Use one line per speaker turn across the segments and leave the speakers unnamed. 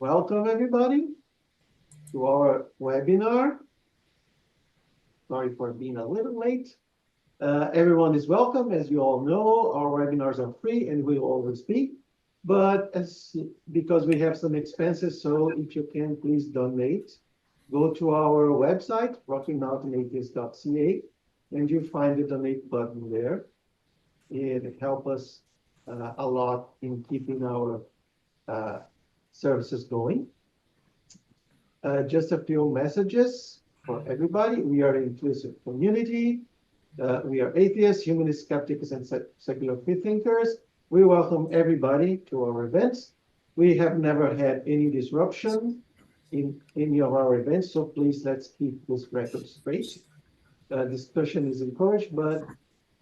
Welcome everybody to our webinar. Sorry for being a little late. Everyone is welcome. As you all know, our webinars are free and will always be. But because we have some expenses, so if you can, please donate. Go to our website, rockymountainatheist.ca, and you find the donate button there. It helps us a lot in keeping our services going. Just a few messages for everybody. We are an inclusive community. We are atheists, humanist, skeptics, and secular free thinkers. We welcome everybody to our events. We have never had any disruption in any of our events, so please let's keep this record straight. Discussion is encouraged, but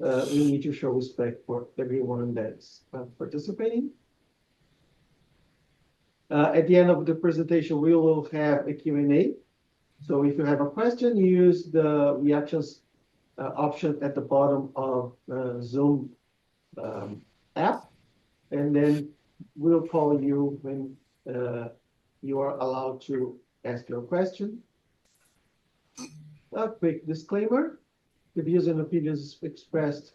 we need to show respect for everyone that's participating. At the end of the presentation, we will have a Q&A. So if you have a question, use the reactions option at the bottom of Zoom app, and then we'll call you when you are allowed to ask your question. A quick disclaimer: the views and opinions expressed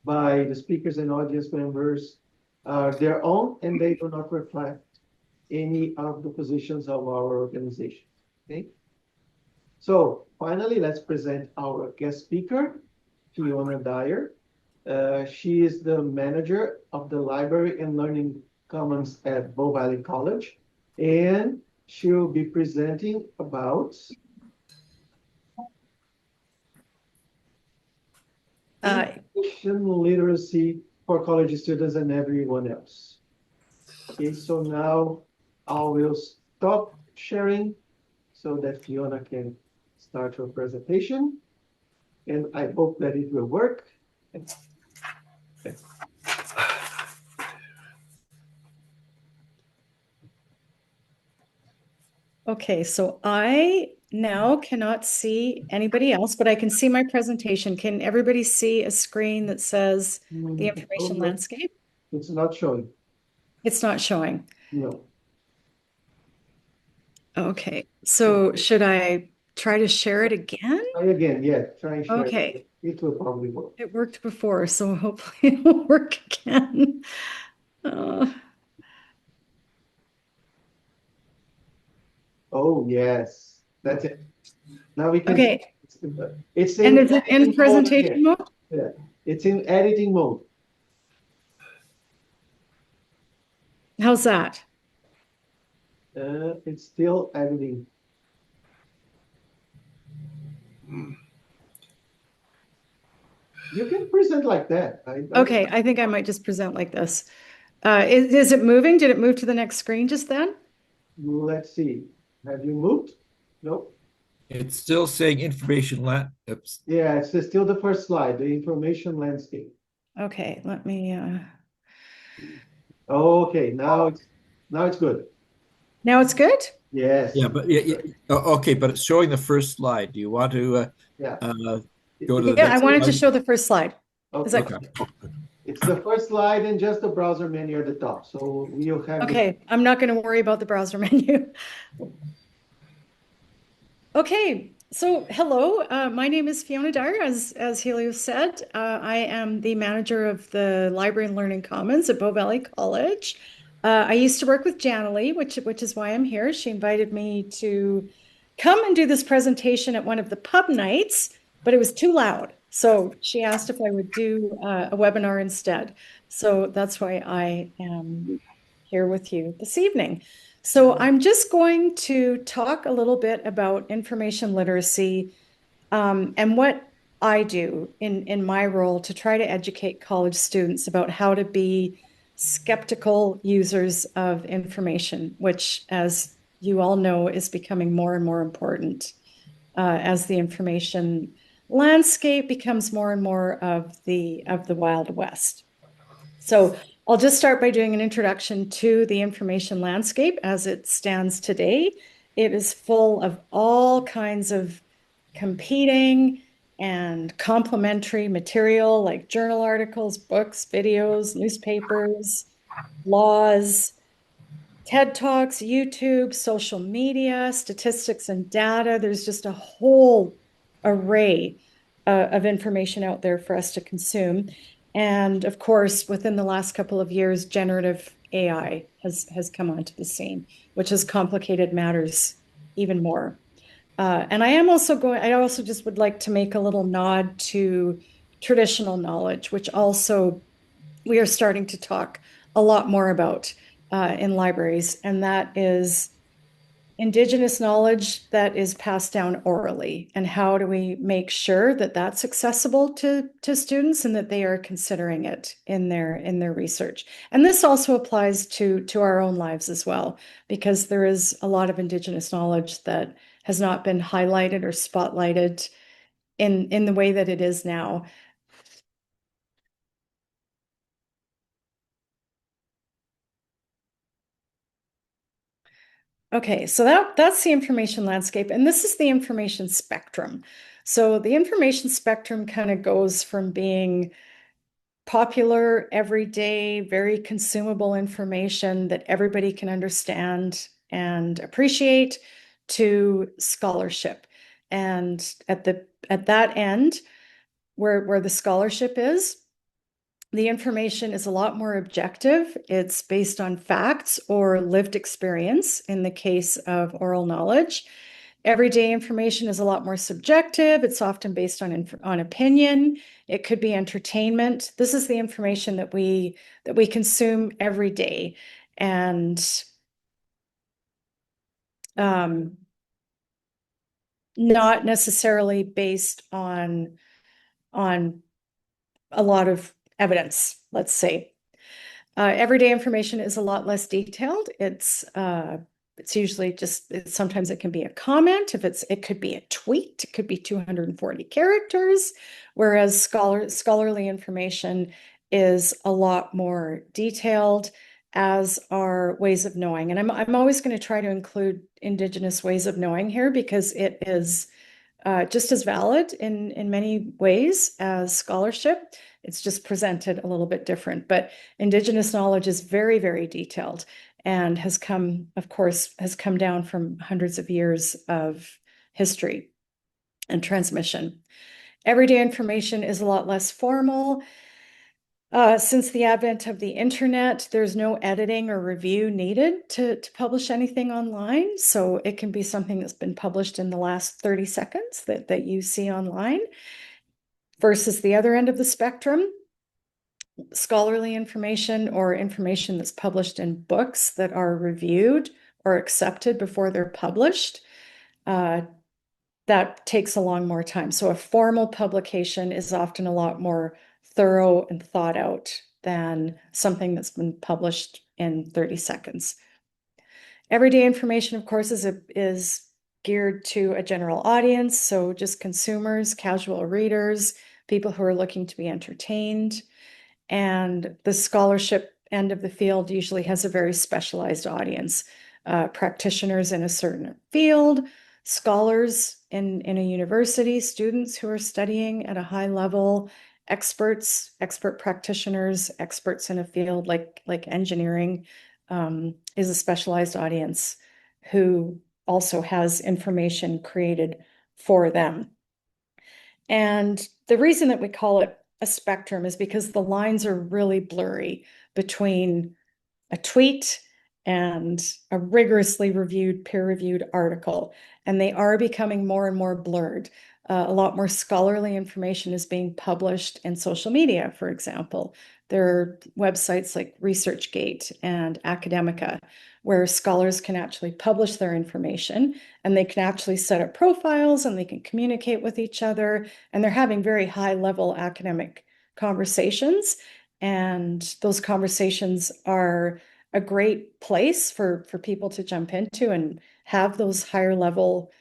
by the speakers and audience members are their own, and they do not reflect any of the positions of our organization. Okay. So finally, let's present our guest speaker, Fiona Dyer. She is the manager of the Library and Learning Commons at Bow Valley College, and she'll be presenting about information literacy for college students and everyone else. Okay, so now I will stop sharing so that Fiona can start her presentation, and I hope that it will work.
Okay, so I now cannot see anybody else, but I can see my presentation. Can everybody see a screen that says the information landscape?
It's not showing.
It's not showing.
No.
Okay, so should I try to share it again?
Try again, yeah. Try and share.
Okay.
It will probably work.
It worked before, so hopefully it will work again.
Oh, yes. That's it. Now we can.
Okay.
It's
in, and is it in presentation mode?
Yeah, it's in editing mode.
How's that?
It's still editing. You can present like that.
Okay, I think I might just present like this. Is it moving? Did it move to the next screen just then?
Let's see. Have you moved? Nope.
It's still saying information oops.
Yeah, it's still the first slide, the information landscape.
Okay, let me.
Okay, now it's good.
Now it's good?
Yes.
Yeah, but yeah. Okay, but it's showing the first slide. Do you want to go to the
next I wanted slide? To show the first slide.
Okay.
Is that
It's the first slide and just the browser menu at the top. So you'll have.
Okay, I'm not going to worry about the browser menu. Okay, so hello, my name is Fiona Dyer, as Helio said. I am the manager of the Library and Learning Commons at Bow Valley College. I used to work with Janalee, which is why I'm here. She invited me to come and do this presentation at one of the pub nights, but it was too loud. So she asked if I would do a webinar instead. So that's why I am here with you this evening. So I'm just going to talk a little bit about information literacy and what I do in my role to try to educate college students about how to be skeptical users of information, which, as you all know, is becoming more and more important as the information landscape becomes more and more of the Wild West. So I'll just start by doing an introduction to the information landscape as it stands today. It is full of all kinds of competing and complementary material like journal articles, books, videos, newspapers, laws, TED Talks, YouTube, social media, statistics and data. There's just a whole array of information out there for us to consume. And of course, within the last couple of years, generative AI has come onto the scene, which has complicated matters even more. And I also just would like to make a little nod to traditional knowledge, which also we are starting to talk a lot more about in libraries, and that is Indigenous knowledge that is passed down orally. And how do we make sure that that's accessible to students and that they are considering it in their research? And this also applies to our own lives as well, because there is a lot of Indigenous knowledge that has not been highlighted or spotlighted in the way that it is now. Okay, so that's the information landscape, and this is the information spectrum. So the information spectrum kind of goes from being popular, everyday, very consumable information that everybody can understand and appreciate to scholarship. And at that end, where the scholarship is, the information is a lot more objective. It's based on facts or lived experience in the case of oral knowledge. Everyday information is a lot more subjective. It's often based on opinion. It could be entertainment. This is the information that we consume every day, and not necessarily based on a lot of evidence, let's say. Everyday information is a lot less detailed. It's usually just, sometimes it can be a comment. It could be a tweet. It could be 240 characters, whereas scholarly information is a lot more detailed, as are ways of knowing. And I'm always going to try to include Indigenous ways of knowing here, because it is just as valid in many ways as scholarship. It's just presented a little bit different. But Indigenous knowledge is very, very detailed, and has come down from hundreds of years of history and transmission. Everyday information is a lot less formal. Since the advent of the internet, there's no editing or review needed to publish anything online. So it can be something that's been published in the last 30 seconds that you see online, versus the other end of the spectrum, scholarly information or information that's published in books that are reviewed or accepted before they're published. That takes a long more time. So a formal publication is often a lot more thorough and thought out than something that's been published in 30 seconds. Everyday information, of course, is geared to a general audience. So just consumers, casual readers, people who are looking to be entertained. And the scholarship end of the field usually has a very specialized audience, practitioners in a certain field, scholars in a university, students who are studying at a high level, experts, expert practitioners, experts in a field like engineering, is a specialized audience who also has information created for them. And the reason that we call it a spectrum is because the lines are really blurry between a tweet and a rigorously reviewed, peer-reviewed article. And they are becoming more and more blurred. A lot more scholarly information is being published in social media, for example. There are websites like ResearchGate and Academica, where scholars can actually publish their information, and they can actually set up profiles, and they can communicate with each other, and they're having very high-level academic conversations. And those conversations are a great place for people to jump into and have those higher level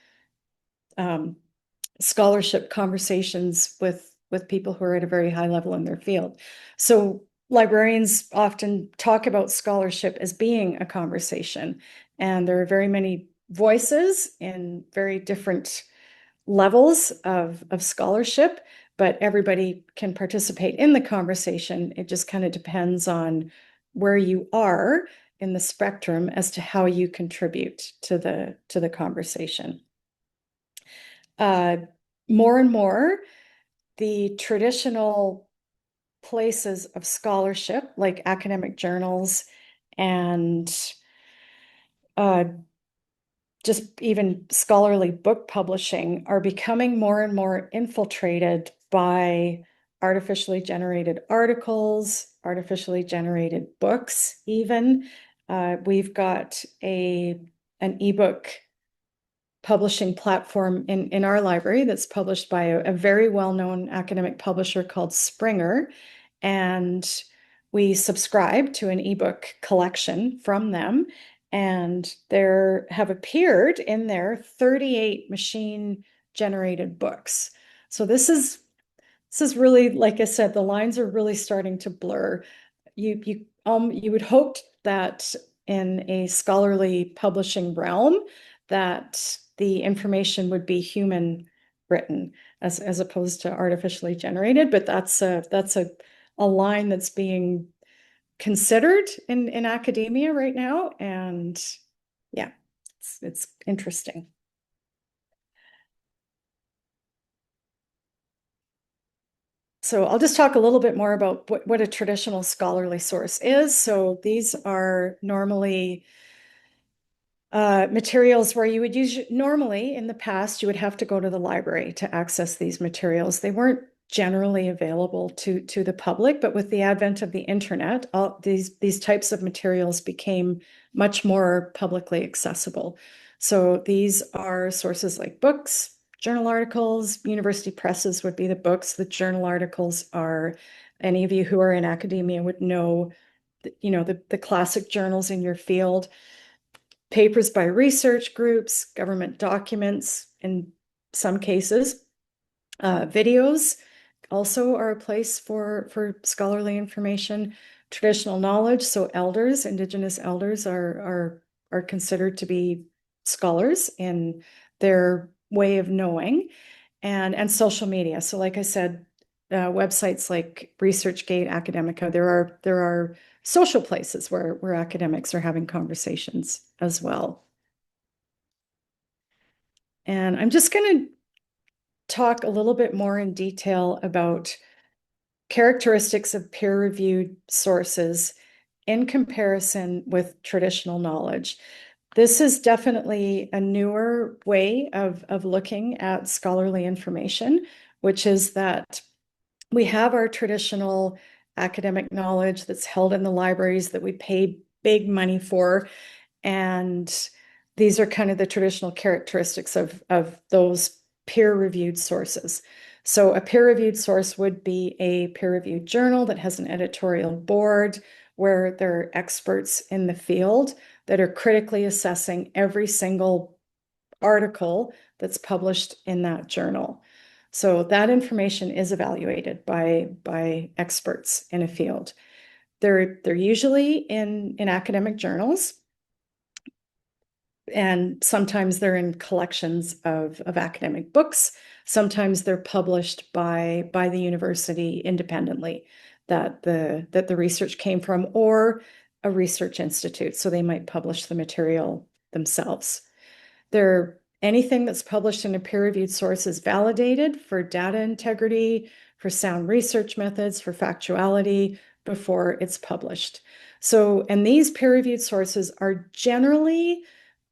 scholarship conversations with people who are at a very high level in their field. So librarians often talk about scholarship as being a conversation, and there are very many voices in very different levels of scholarship, but everybody can participate in the conversation. It just kind of depends on where you are in the spectrum as to how you contribute to the conversation. More and more, the traditional places of scholarship, like academic journals and just even scholarly book publishing, are becoming more and more infiltrated by artificially generated articles, artificially generated books even. We've got an ebook publishing platform in our library that's published by a very well-known academic publisher called Springer, and we subscribe to an ebook collection from them, and there have appeared in there 38 machine-generated books. So this is really, like I said, the lines are really starting to blur. You would hope that in a scholarly publishing realm that the information would be human written as opposed to artificially generated, but that's a line that's being considered in academia right now, and yeah, it's interesting. So I'll just talk a little bit more about what a traditional scholarly source is. So these are normally materials where you would normally in the past, you would have to go to the library to access these materials. They weren't generally available to the public, but with the advent of the internet, all these types of materials became much more publicly accessible. So these are sources like books, journal articles. University presses would be the books. The journal articles are, any of you who are in academia would know, the classic journals in your field. Papers by research groups, government documents in some cases. Videos also are a place for scholarly information. Traditional knowledge, so elders, Indigenous elders are considered to be scholars in their way of knowing, and social media. So like I said, websites like ResearchGate, Academica, there are social places where academics are having conversations as well. And I'm just going to talk a little bit more in detail about characteristics of peer-reviewed sources in comparison with traditional knowledge. This is definitely a newer way of looking at scholarly information, which is that we have our traditional academic knowledge that's held in the libraries that we pay big money for, and these are kind of the traditional characteristics of those peer-reviewed sources. So a peer-reviewed source would be a peer-reviewed journal that has an editorial board where there are experts in the field that are critically assessing every single article that's published in that journal. So that information is evaluated by experts in a field. They're usually in academic journals, and sometimes they're in collections of academic books. Sometimes they're published by the university independently that the research came from, or a research institute. So they might publish the material themselves. Anything that's published in a peer-reviewed source is validated for data integrity, for sound research methods, for factuality before it's published. So, and these peer-reviewed sources are generally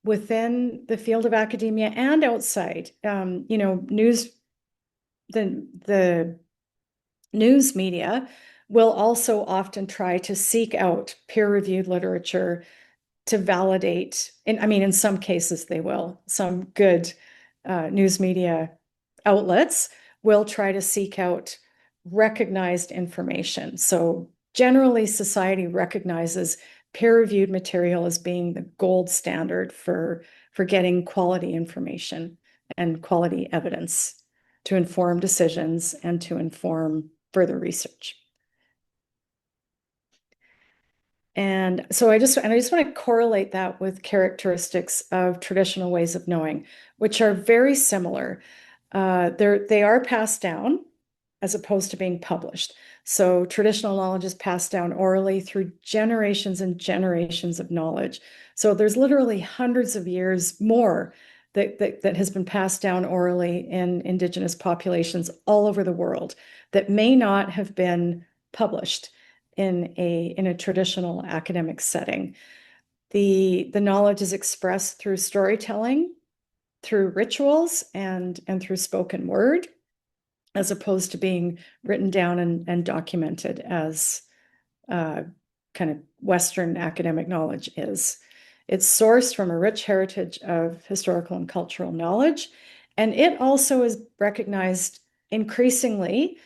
within the field of academia and outside. The news media will also often try to seek out peer-reviewed literature to validate, in some cases they will. Some good news media outlets will try to seek out recognized information. So generally, society recognizes peer-reviewed material as being the gold standard for getting quality information and quality evidence to inform decisions and to inform further research. And so I just want to correlate that with characteristics of traditional ways of knowing, which are very similar. They are passed down as opposed to being published. So traditional knowledge is passed down orally through generations and generations of knowledge. So there's literally hundreds of years more that has been passed down orally in Indigenous populations all over the world that may not have been published in a traditional academic setting. The knowledge is expressed through storytelling, through rituals, and through spoken word, as opposed to being written down and documented as kind of Western academic knowledge is. It's sourced from a rich heritage of historical and cultural knowledge, and it also is recognized increasingly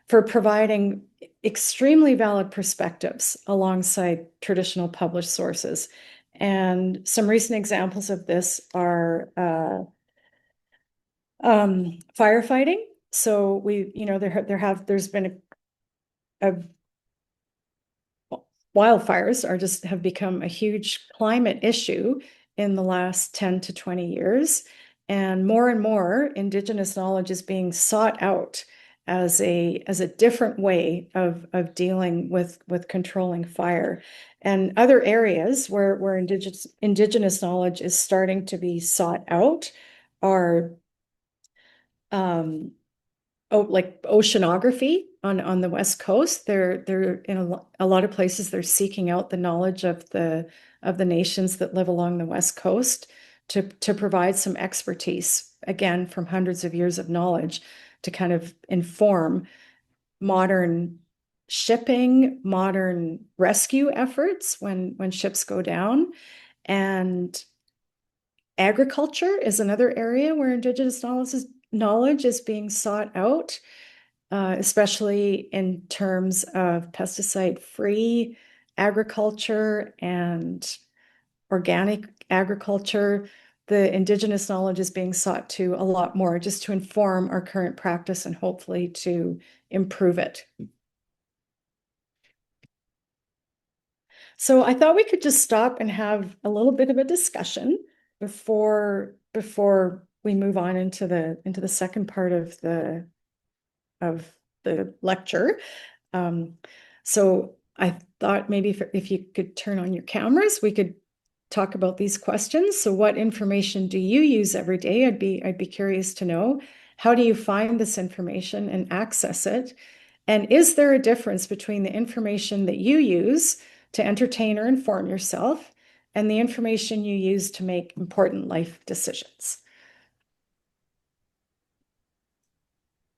for providing extremely valid perspectives alongside traditional published sources. And some recent examples of this are firefighting. So there's been a wildfires have become a huge climate issue in the last 10 to 20 years. And more Indigenous knowledge is being sought out as a different way of dealing with controlling fire. And other areas where Indigenous knowledge is starting to be sought out are like oceanography on the West Coast. They're in a lot of places they're seeking out the knowledge of the nations that live along the West Coast to provide some expertise, again, from hundreds of years of knowledge to kind of inform modern shipping, modern rescue efforts when ships go down. And agriculture is another area where Indigenous knowledge is being sought out, especially in terms of pesticide-free agriculture and organic agriculture. The Indigenous knowledge is being sought to a lot more, just to inform our current practice and hopefully to improve it. So I thought we could just stop and have a little bit of a discussion before we move on into the second part of the lecture. So I thought maybe if you could turn on your cameras, we could talk about these questions. So what information do you use every day? I'd be curious to know. How do you find this information and access it? And is there a difference between the information that you use to entertain or inform yourself and the information you use to make important life decisions?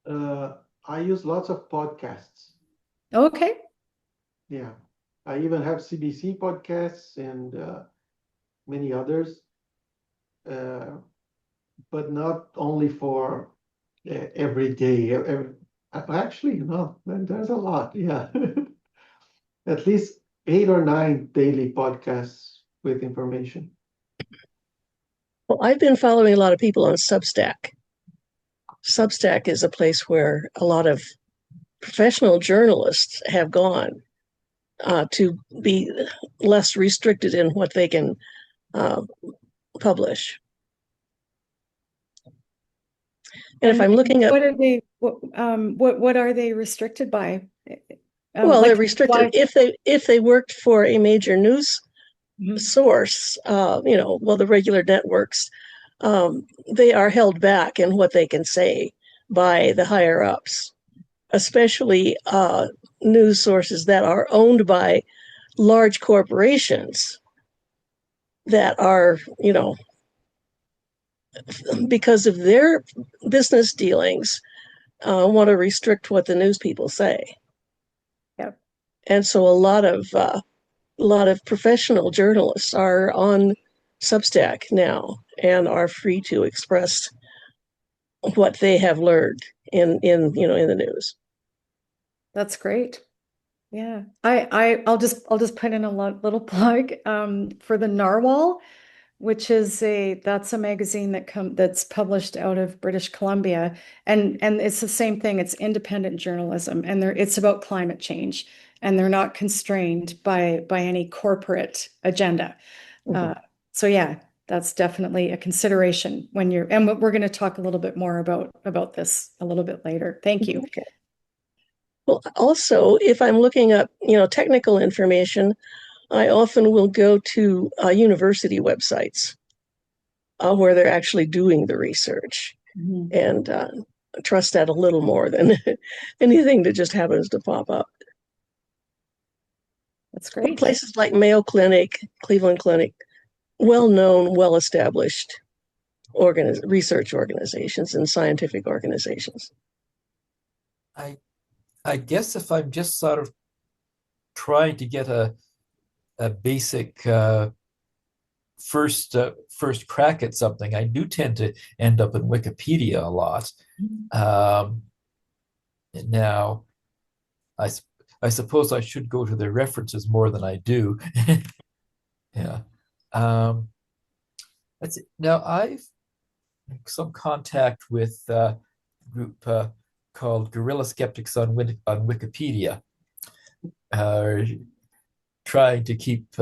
I use lots of podcasts.
Okay.
Yeah. I even have CBC podcasts and many others, but not only for every day. Actually, no, there's a lot. Yeah. At least 8 or 9 daily podcasts with information.
Well, I've been following a lot of people on Substack. Substack is a place where a lot of professional journalists have gone to be less restricted in what they can publish. And if I'm looking at
what are they, what are they restricted by?
Well, they're restricted if they worked for a major news source. The regular networks, they are held back in what they can say by the higher ups, especially news sources that are owned by large corporations that are, because of their business dealings, want to restrict what the news people say.
Yep.
And so a lot of professional journalists are on Substack now and are free to express what they have learned in the news. That's
great. Yeah, I'll just put in a little plug for the Narwhal, which is that's a magazine that's published out of British Columbia, and it's the same thing. It's independent journalism, and it's about climate change, and they're not constrained by any corporate agenda. So yeah, that's definitely a consideration and we're going to talk a little bit more about this a little bit later. Thank you.
Okay. Well, also, if I'm looking up, technical information, I often will go to university websites where they're actually doing the research, and trust that a little more than anything that just happens to pop up.
That's great.
Places like Mayo Clinic, Cleveland Clinic, well-known, well-established research organizations and scientific organizations.
I guess if I'm just sort of trying to get a basic first crack at something, I do tend to end up in Wikipedia a lot. Now, I suppose I should go to their references more than I do. Yeah. That's it. Now, I've some contact with a group called Guerrilla Skeptics on Wikipedia, trying to keep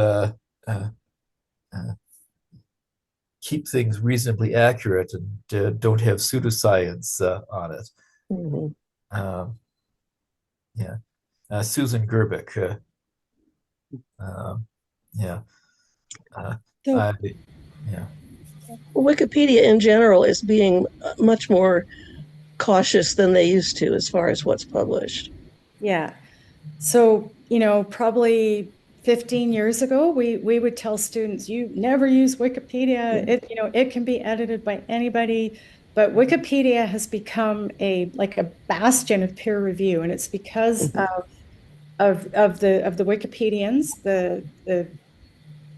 things reasonably accurate and don't have pseudoscience on it.
Mm-hmm.
Yeah, Susan Gerbic. Yeah. Yeah.
Wikipedia in general is being much more cautious than they used to as far as what's published.
Yeah. So, probably 15 years ago, we would tell students, you never use Wikipedia. It can be edited by anybody, but Wikipedia has become a bastion of peer review, and it's because of the Wikipedians, the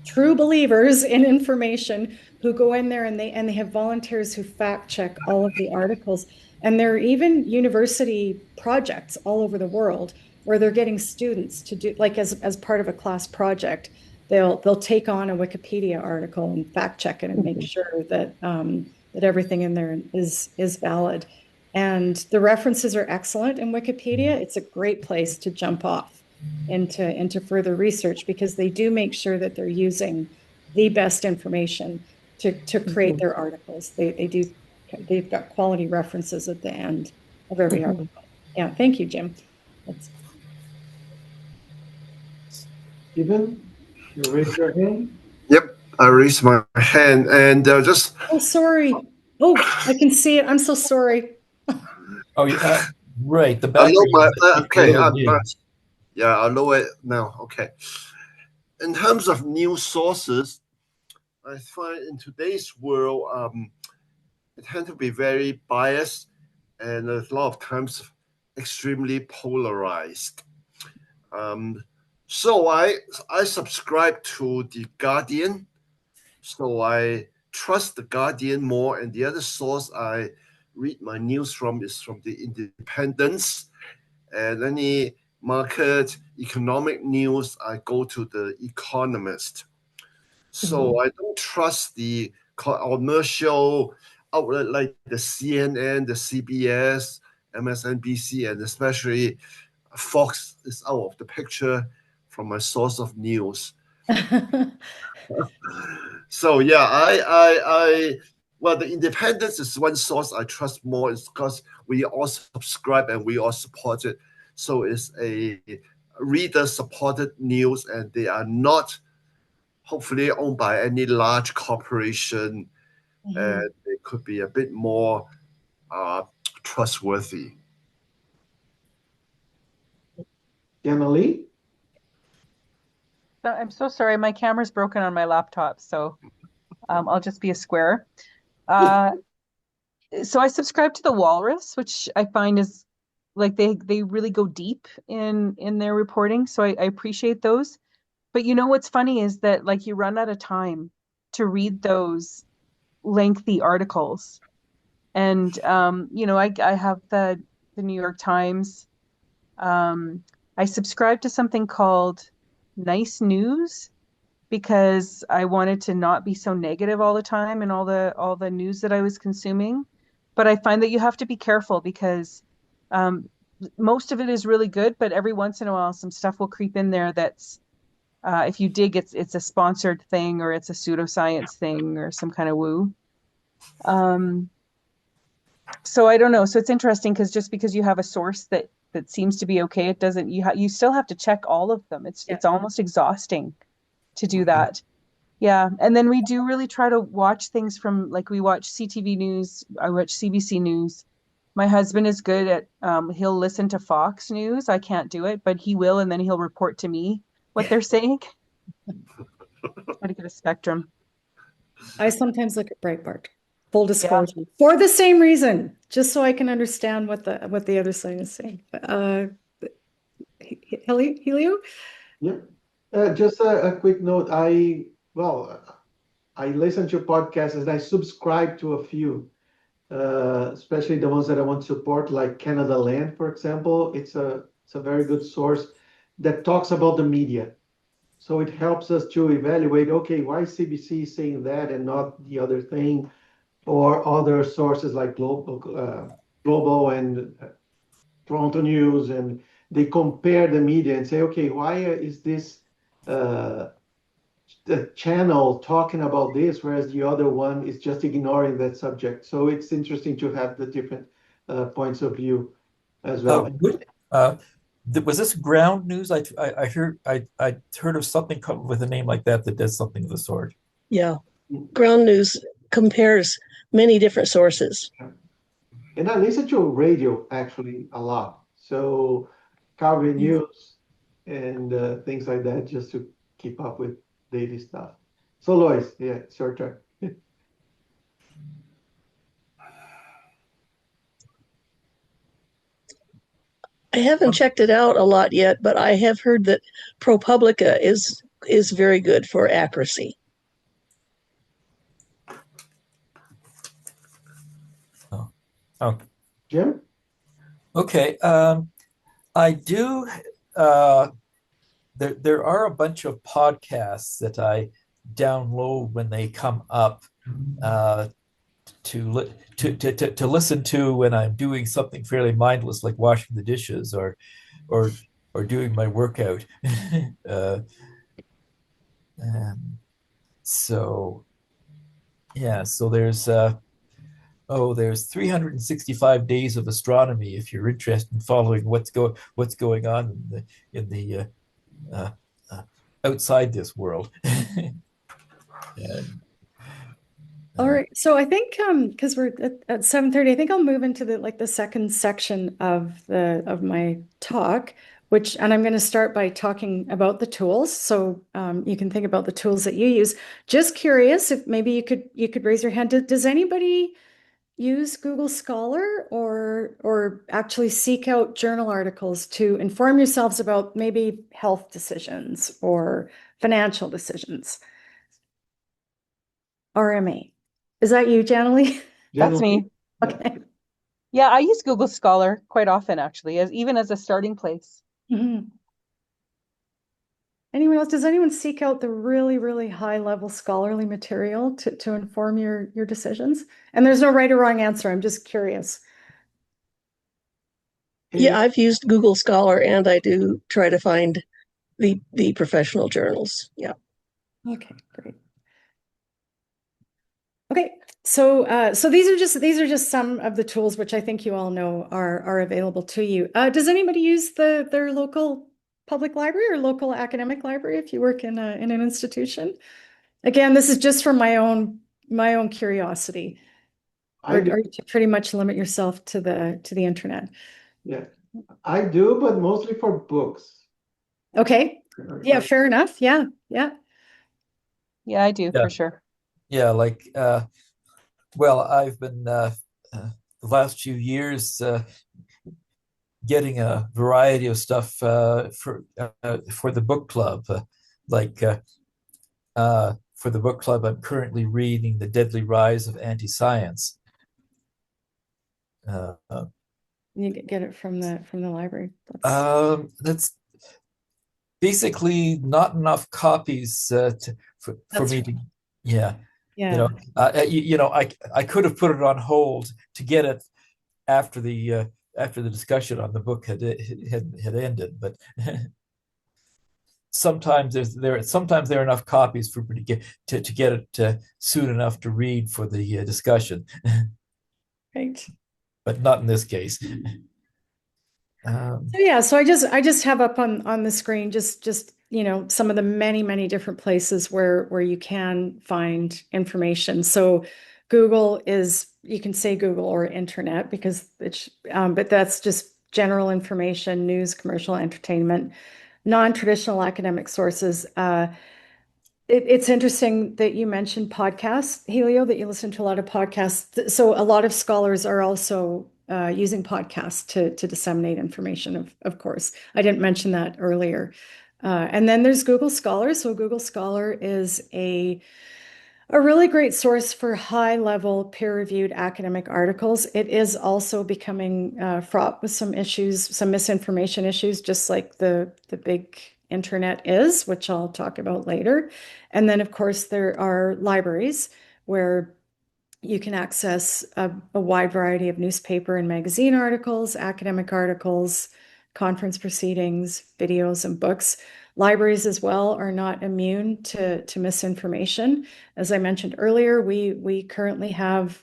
true believers in information who go in there and they have volunteers who fact check all of the articles. And there are even university projects all over the world where they're getting students to do, like as part of a class project, they'll take on a Wikipedia article and fact check it and make sure that that everything in there is valid. And the references are excellent in Wikipedia. It's a great place to jump off into further research, because they do make sure that they're using the best information to create their articles. They've got quality references at the end of every article. Yeah, thank you, Jim.
Stephen, you raise your hand?
Yep, I raised my hand and just.
Oh, sorry. Oh, I can see it. I'm so sorry.
Oh, yeah, right. The
I know
background.
okay. Yeah, I'll lower it now. Okay. In terms of news sources, I find in today's world, it tends to be very biased and a lot of times extremely polarized. So I subscribe to The Guardian. So I trust The Guardian more. And the other source I read my news from is from The Independent. And any market economic news, I go to The Economist. So I don't trust the commercial outlet like the CNN, the CBS, MSNBC, and especially Fox is out of the picture from my source of news. So yeah, well, The Independence is one source I trust more. It's because we all subscribe and we all support it. So it's a reader-supported news, and they are not hopefully owned by any large corporation, and they could be a bit more trustworthy.
Emily?
I'm so sorry, my camera's broken on my laptop, so I'll just be a square. So I subscribe to the Walrus, which I find is like they really go deep in their reporting, so I appreciate those. But what's funny is that like you run out of time to read those lengthy articles, and I have the New York Times. I subscribe to something called Nice News because I wanted to not be so negative all the time in all the news that I was consuming. But I find that you have to be careful because most of it is really good, but every once in a while some stuff will creep in there that's if you dig, it's a sponsored thing or it's a pseudoscience thing or some kind of woo. So I don't know. So it's interesting because just because you have a source that that seems to be okay. It doesn't, you still have to check all of them. It's almost exhausting to do that. Yeah. And then we do really try to watch things from, like, we watch CTV News, I watch CBC News. My husband is good at, he'll listen to Fox News. I can't do it, but he will, and then he'll report to me what they're saying. Try to get a spectrum.
I sometimes look at Breitbart. Full disclosure, for the same reason, just so I can understand what the other side is saying. Helio?
Yeah. Just a quick note. I listen to podcasts and I subscribe to a few, especially the ones that I want to support, like Canada Land, for example. It's a very good source that talks about the media. So it helps us to evaluate, okay, why is CBC saying that and not the other thing, or other sources like Global and Toronto News, and they compare the media and say, okay, why is this the channel talking about this, whereas the other one is just ignoring that subject. So it's interesting to have the different points of view as well.
Was this ground news? I heard of something with a name like that does something of the sort.
Yeah, ground news compares many different sources.
And I listen to radio actually a lot. So Calgary News and things like that, just to keep up with daily stuff. So Lois, yeah, it's your turn.
I haven't checked it out a lot yet, but I have heard that ProPublica is very good for accuracy.
Oh,
Jim?
Okay. I do. There are a bunch of podcasts that I download when they come up to listen to when I'm doing something fairly mindless, like washing the dishes or doing my workout. So there's 365 days of astronomy if you're interested in following what's going on in the outside this world.
All right. So I think because we're at 7:30, I think I'll move into the second section of my talk, and I'm going to start by talking about the tools. So you can think about the tools that you use. Just curious if maybe you could raise your hand. Does anybody use Google Scholar or actually seek out journal articles to inform yourselves about maybe health decisions or financial decisions? RMA. Is that you, Janalee?
That's me.
Okay.
Yeah, I use Google Scholar quite often, actually, even as a starting place.
Mm-hmm. Anyone else? Does anyone seek out the really, really high level scholarly material to inform your decisions? And there's no right or wrong answer. I'm just curious.
Yeah, I've used Google Scholar, and I do try to find the professional journals. Yeah.
Okay, great. Okay, so these are just some of the tools which I think you all know are available to you. Does anybody use their local public library or local academic library if you work in an institution? Again, this is just from my own curiosity. Or you pretty much limit yourself to the internet?
Yeah, I do, but mostly for books.
Okay. Yeah, fair enough. Yeah.
Yeah, I do for sure.
Yeah, like well, I've been the last few years getting a variety of stuff for the book club. For the book club, I'm currently reading The Deadly Rise of Anti-Science.
You get it from the library.
That's basically not enough copies for me to. Yeah.
Yeah.
I could have put it on hold to get it after the discussion on the book had ended, but sometimes there are enough copies for me to get it soon enough to read for the discussion.
Right.
But not in this case.
So I just have up on the screen just some of the many different places where you can find information. So Google is, you can say Google or internet because it's but that's just general information, news, commercial, entertainment, non-traditional academic sources. It's interesting that you mentioned podcasts, Helio, that you listen to a lot of podcasts. So a lot of scholars are also using podcasts to disseminate information, of course. I didn't mention that earlier. And then there's Google Scholar. So Google Scholar is a really great source for high-level peer-reviewed academic articles. It is also becoming fraught with some issues, some misinformation issues, just like the big internet is, which I'll talk about later. And then, of course, there are libraries where you can access a wide variety of newspaper and magazine articles, academic articles, conference proceedings, videos, and books. Libraries as well are not immune to misinformation. As I mentioned earlier, we currently have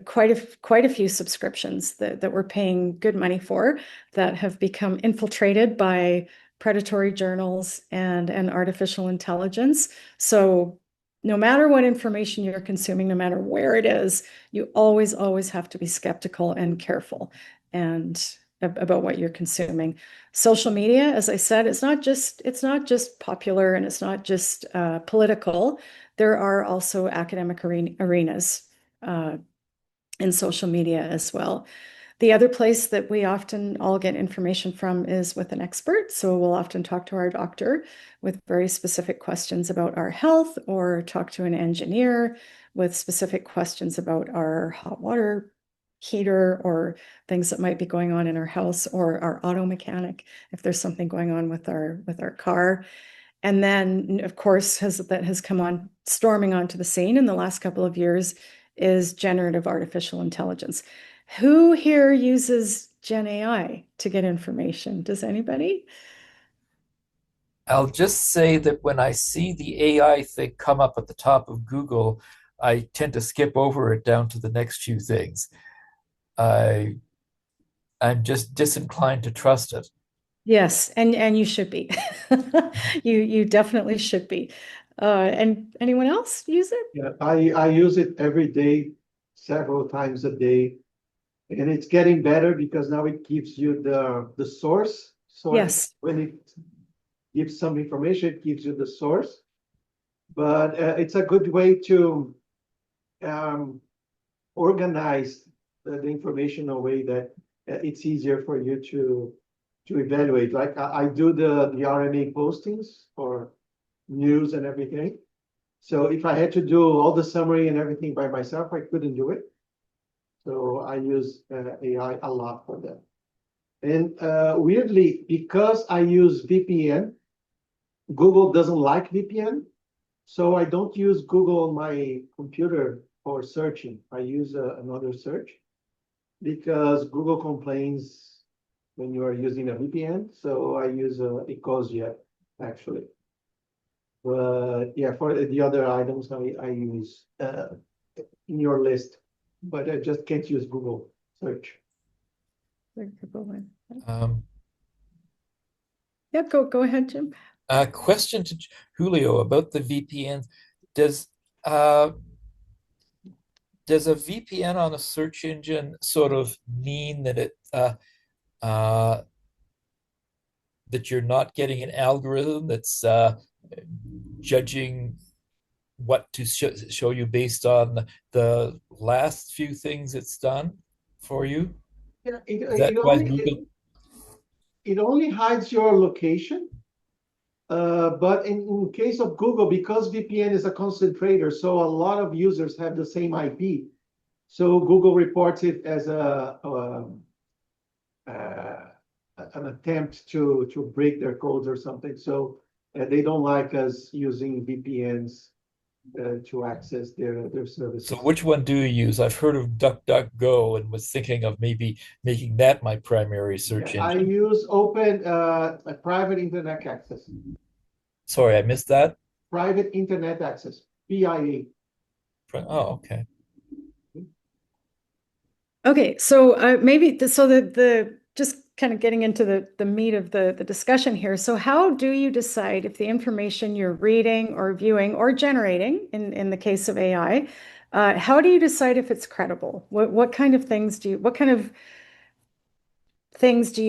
quite a few subscriptions that we're paying good money for that have become infiltrated by predatory journals and artificial intelligence. So no matter what information you're consuming, no matter where it is, you always have to be skeptical and careful and about what you're consuming. Social media, as I said, it's not just popular and it's not just political. There are also academic arenas in social media as well. The other place that we often all get information from is with an expert. So we'll often talk to our doctor with very specific questions about our health, or talk to an engineer with specific questions about our hot water heater or things that might be going on in our house, or our auto mechanic if there's something going on with our car. And then, of course, that has come on storming onto the scene in the last couple of years is generative artificial intelligence. Who here uses Gen AI to get information? Does anybody?
I'll just say that when I see the AI thing come up at the top of Google, I tend to skip over it down to the next few things. I'm just disinclined to trust it.
Yes, and you should be. You definitely should be. And anyone else use it?
Yeah, I use it every day, several times a day. And it's getting better because now it gives you the source. So
Yes.
when it gives some information, it gives you the source. But it's a good way to organize the information in a way that it's easier for you to evaluate. Like I do the RMA postings for news and everything. So if I had to do all the summary and everything by myself, I couldn't do it. So I use AI a lot for that. And weirdly, because I use VPN, Google doesn't like VPN. So I don't use Google on my computer for searching. I use another search because Google complains when you are using a VPN. So I use Ecosia, actually. But yeah, for the other items, I use in your list, but I just can't use Google search.
Um,
Yeah, go ahead, Jim.
Question to Julio about the VPN. Does a VPN on a search engine sort of mean that that you're not getting an algorithm that's judging what to show you based on the last few things it's done for you?
Yeah, it only hides your location. But in case of Google, because VPN is a concentrator, so a lot of users have the same IP. So Google reports it as an attempt to break their codes or something. So they don't like us using VPNs to access their services.
So which one do you use? I've heard of DuckDuckGo and was thinking of maybe making that my primary search engine.
I use open private internet access.
Sorry, I missed that.
Private internet access, PIA.
Oh, okay.
Okay, so maybe the just kind of getting into the meat of the discussion here. So how do you decide if the information you're reading or viewing or generating, in the case of AI, how do you decide if it's credible? What kind of things do you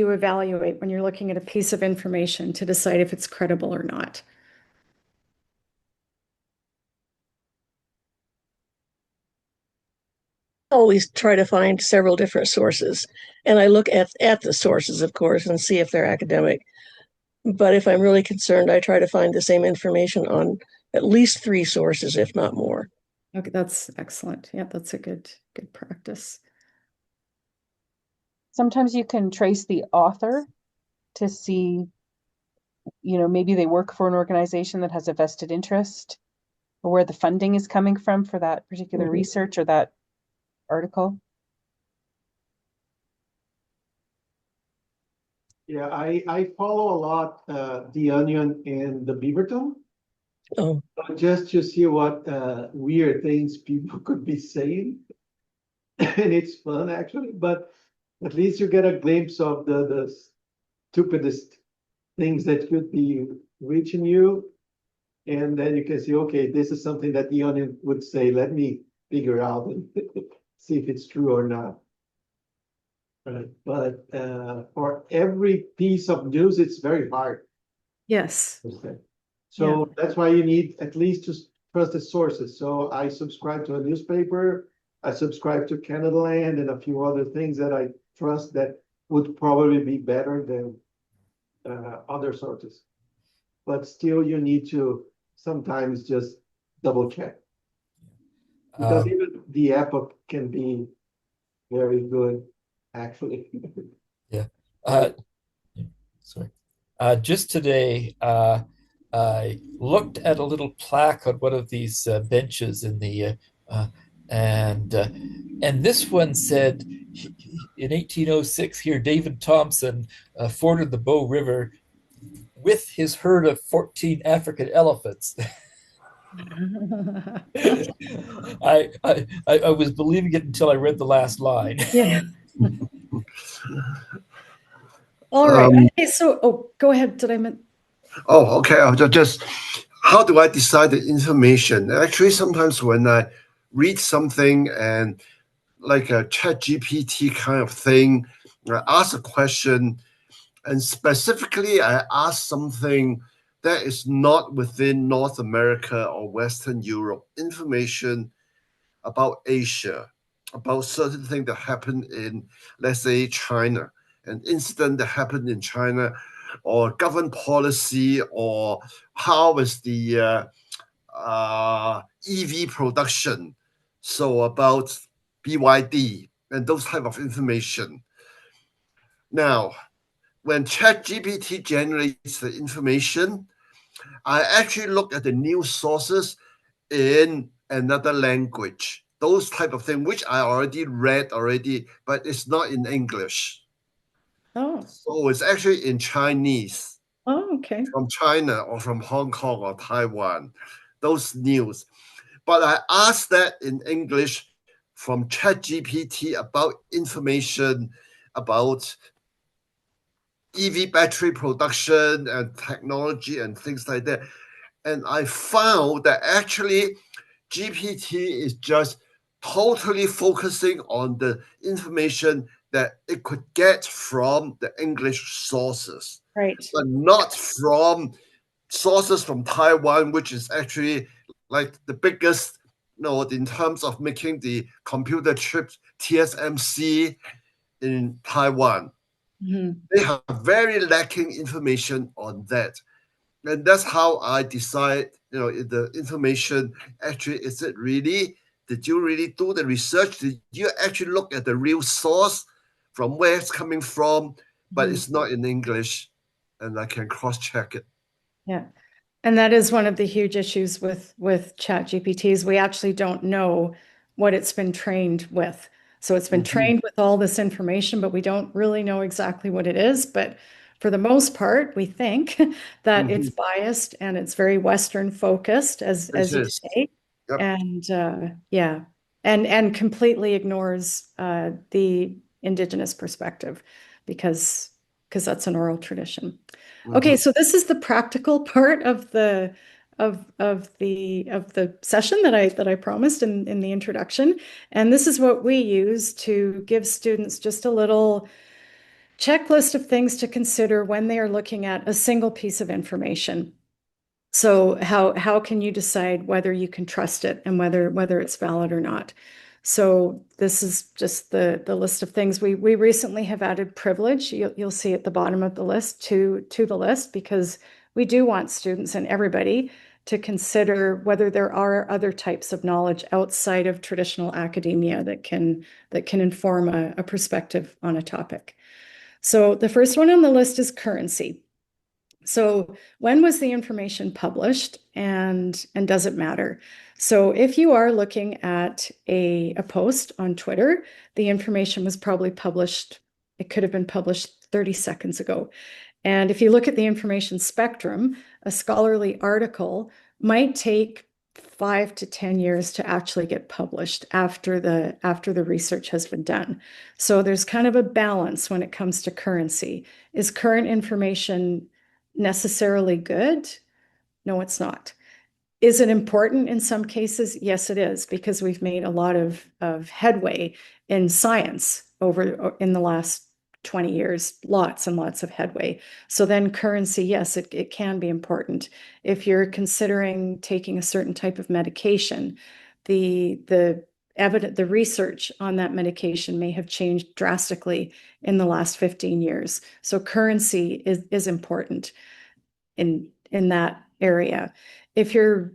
evaluate when you're looking at a piece of information to decide if it's credible or not?
Always try to find several different sources, and I look at the sources, of course, and see if they're academic. But if I'm really concerned, I try to find the same information on at least 3 sources, if not more.
Okay, that's excellent. Yeah, that's a good practice.
Sometimes you can trace the author to see, maybe they work for an organization that has a vested interest, or where the funding is coming from for that particular research or that article.
Yeah, I follow a lot The Onion and the Beaverton,
Oh,
just to see what weird things people could be saying. And it's fun actually, but at least you get a glimpse of the stupidest things that could be reaching you. And then you can see, okay, this is something that the Onion would say, let me figure out and see if it's true or not. But for every piece of news, it's very hard.
Yes.
So that's why you need at least to trust the sources. So I subscribe to a newspaper, I subscribe to Canada Land and a few other things that I trust that would probably be better than other sources. But still, you need to sometimes just double check. Because even the epoch can be very good, actually.
Yeah. Sorry. Just today, I looked at a little plaque on one of these benches in the and this one said, in 1806 here, David Thompson forded the Bow River with his herd of 14 African elephants. I was believing it until I read the last line.
Yeah. All right. Okay, so go ahead. Did I mean?
Oh, okay. I'll just how do I decide the information? Actually, sometimes when I read something and like a chat GPT kind of thing, I ask a question, and specifically I ask something that is not within North America or Western Europe, information about Asia, about certain thing that happened in, let's say, China, an incident that happened in China, or government policy, or how is the EV production, so about BYD and those type of information. Now, when ChatGPT generates the information, I actually look at the news sources in another language, those type of things, which I already read already, but it's not in English.
Oh.
So it's actually in Chinese.
Oh, okay.
From China or from Hong Kong or Taiwan, those news. But I asked that in English from ChatGPT about information about EV battery production and technology and things like that. And I found that actually GPT is just totally focusing on the information that it could get from the English sources,
Right.
but not from sources from Taiwan, which is actually like the biggest, in terms of making the computer chips, TSMC in Taiwan.
Mm-hmm.
They have very lacking information on that. And that's how I decide, the information actually, did you really do the research? Did you actually look at the real source from where it's coming from? But it's not in English, and I can cross-check it.
Yeah. And that is one of the huge issues with ChatGPTs. We actually don't know what it's been trained with. So it's been trained with all this information, but we don't really know exactly what it is. But for the most part, we think that it's biased and it's very Western focused, as you say.
Yep.
And and completely ignores the Indigenous perspective, because because that's an oral tradition. Okay, so this is the practical part of the session that I promised in the introduction, and this is what we use to give students just a little checklist of things to consider when they are looking at a single piece of information. So how can you decide whether you can trust it and whether it's valid or not? So this is just the list of things. We recently have added privilege. You'll see at the bottom of the list to the list, because we do want students and everybody to consider whether there are other types of knowledge outside of traditional academia that can inform a perspective on a topic. So the first one on the list is currency. So when was the information published, and does it matter? So if you are looking at a post on Twitter, the information was probably published, it could have been published 30 seconds ago. And if you look at the information spectrum, a scholarly article might take 5 to 10 years to actually get published after the research has been done. So there's kind of a balance when it comes to currency. Is current information necessarily good? No, it's not. Is it important in some cases? Yes, it is, because we've made a lot of headway in science in the last 20 years, lots and lots of headway. So then currency, yes, it can be important. If you're considering taking a certain type of medication, the research on that medication may have changed drastically in the last 15 years. So currency is important in that area. If you're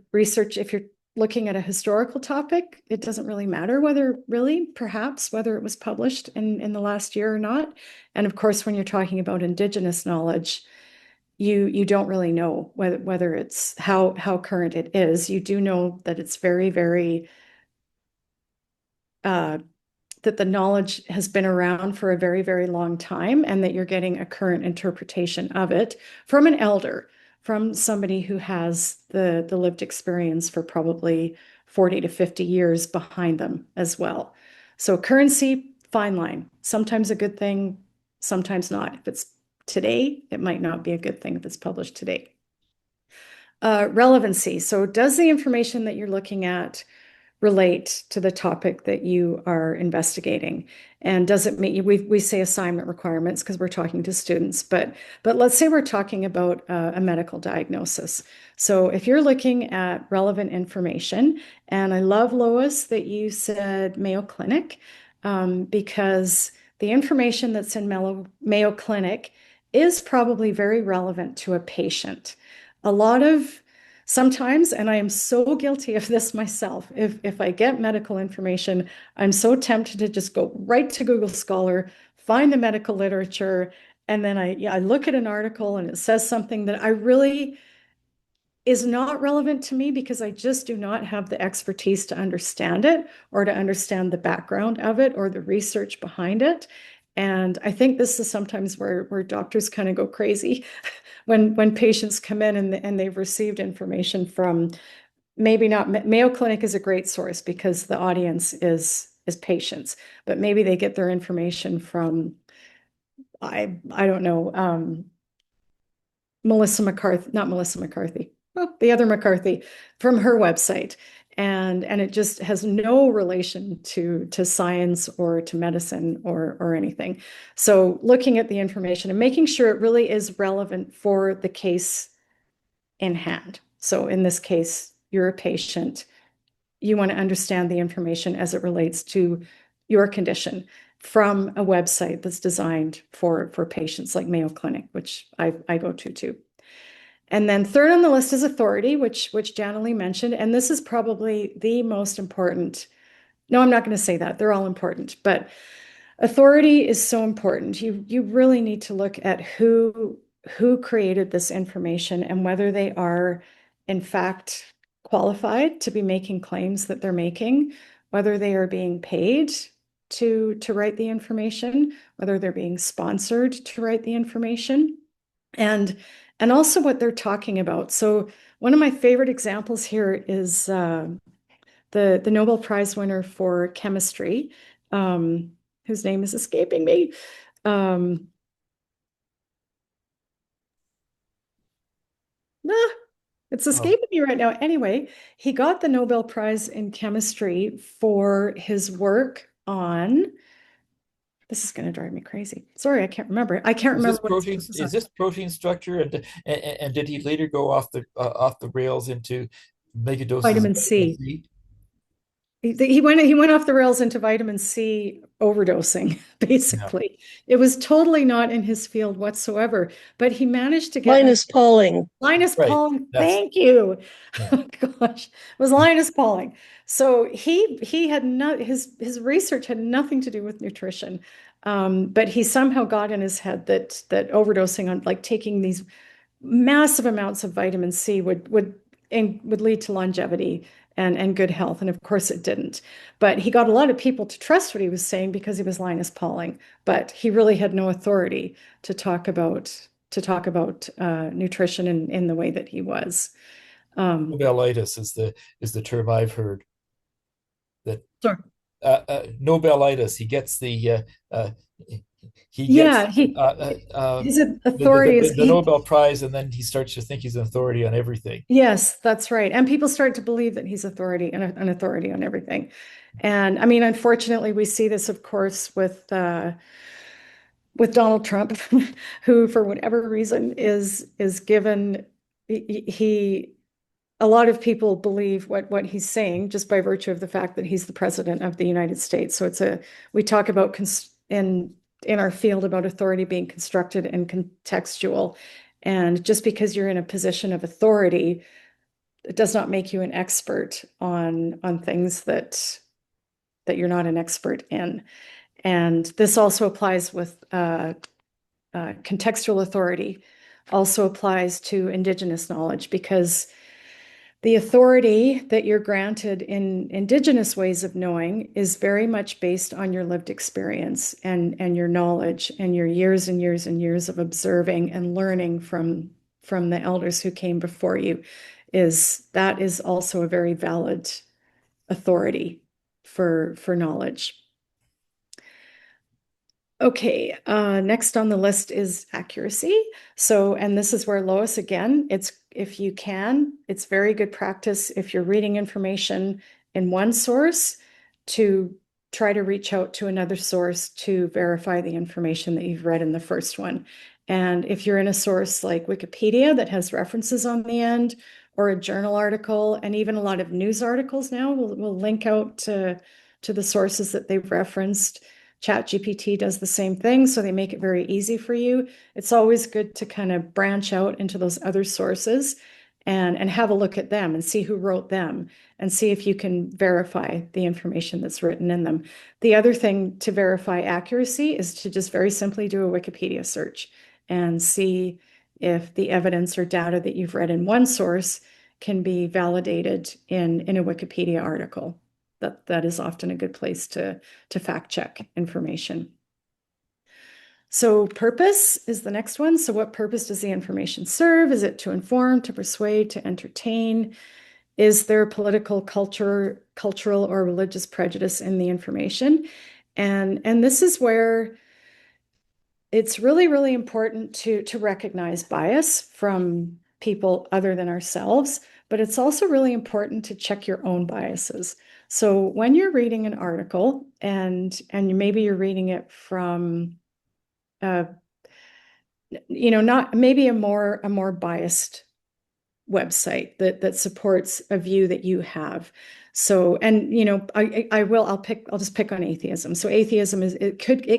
looking at a historical topic, it doesn't really matter whether it was published in the last year or not. And of course, when you're talking about Indigenous knowledge, you don't really know whether it's how current it is. You do know that it's very, very that the knowledge has been around for a very, very long time, and that you're getting a current interpretation of it from an elder, from somebody who has the lived experience for probably 40 to 50 years behind them as well. So currency, fine line. Sometimes a good thing, sometimes not. If it's today, it might not be a good thing if it's published today. Relevancy. So does the information that you're looking at relate to the topic that you are investigating? And does it meet, we say assignment requirements because we're talking to students, but let's say we're talking about a medical diagnosis. So if you're looking at relevant information, and I love, Lois, that you said Mayo Clinic, because the information that's in Mayo Clinic is probably very relevant to a patient. Sometimes, and I am so guilty of this myself, if I get medical information, I'm so tempted to just go right to Google Scholar, find the medical literature, and then I look at an article and it says something that I really is not relevant to me because I just do not have the expertise to understand it, or to understand the background of it, or the research behind it. And I think this is sometimes where doctors kind of go crazy when patients come in and they've received information from, maybe not, Mayo Clinic is a great source because the audience is patients, but maybe they get their information from, I don't know, the other McCarthy, from her website. And it just has no relation to science or to medicine or anything. So looking at the information and making sure it really is relevant for the case in hand. So in this case, you're a patient. You want to understand the information as it relates to your condition from a website that's designed for patients like Mayo Clinic, which I go to too. And then third on the list is authority, which Janalee mentioned. And this is probably the most important. No, I'm not going to say that. They're all important. But authority is so important. You really need to look at who created this information and whether they are, in fact, qualified to be making claims that they're making, whether they are being paid to write the information, whether they're being sponsored to write the information, and also what they're talking about. So one of my favorite examples here is the Nobel Prize winner for chemistry, whose name is escaping me. It's escaping me right now. Anyway, he got the Nobel Prize in chemistry for his work on. This is going to drive me crazy. Sorry, I can't remember. I can't remember what his work was on.
Is this protein structure, and did he later go off the rails into megadoses
Vitamin
of
C. He went off the rails into vitamin C overdosing, basically. It was totally not in his field whatsoever, but he managed to get
Linus Pauling.
Linus
Right.
Pauling, thank you.
Yeah.
Oh gosh, it was Linus Pauling. So he had not his research had nothing to do with nutrition, but he somehow got in his head that overdosing on like taking these massive amounts of vitamin C would lead to longevity and good health. And of course it didn't. But he got a lot of people to trust what he was saying because he was Linus Pauling, but he really had no authority to talk about nutrition in the way that he was.
Nobelitis is the term I've heard. That
Sorry.
Nobelitis. He gets the
his authority is
the Nobel Prize, and then he starts to think he's an authority on everything.
Yes, that's right. And people start to believe that he's authority and an authority on everything. And I mean, unfortunately, we see this, of course, with Donald Trump, who, for whatever reason, is given a lot of people believe what he's saying just by virtue of the fact that he's the president of the United States. So we talk about in our field about authority being constructed and contextual. And just because you're in a position of authority, it does not make you an expert on things that you're not an expert in. And this also applies with contextual authority, also applies to Indigenous knowledge, because the authority that you're granted in Indigenous ways of knowing is very much based on your lived experience and your knowledge and your years and years and years of observing and learning from the elders who came before you. That is also a very valid authority for knowledge. Okay, next on the list is accuracy. So, and this is where Lois, again, if you can, it's very good practice if you're reading information in one source to try to reach out to another source to verify the information that you've read in the first one. And if you're in a source like Wikipedia that has references on the end, or a journal article, and even a lot of news articles now will link out to the sources that they've referenced. ChatGPT does the same thing, so they make it very easy for you. It's always good to kind of branch out into those other sources and have a look at them and see who wrote them and see if you can verify the information that's written in them. The other thing to verify accuracy is to just very simply do a Wikipedia search and see if the evidence or data that you've read in one source can be validated in a Wikipedia article. That is often a good place to fact check information. So purpose is the next one. So what purpose does the information serve? Is it to inform, to persuade, to entertain? Is there political, cultural, or religious prejudice in the information? And this is where it's really, really important to recognize bias from people other than ourselves, but it's also really important to check your own biases. So when you're reading an article and maybe you're reading it from, not maybe a more biased website that supports a view that you have. So, and I'll just pick on atheism. So atheism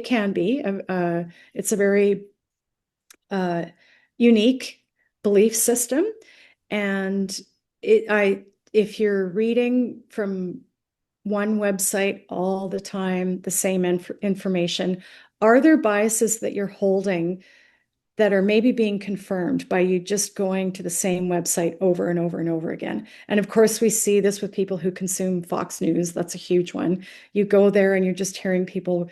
can be it's a very unique belief system, and if you're reading from one website all the time, the same information, are there biases that you're holding that are maybe being confirmed by you just going to the same website over and over and over again? And of course, we see this with people who consume Fox News. That's a huge one. You go there and you're just hearing people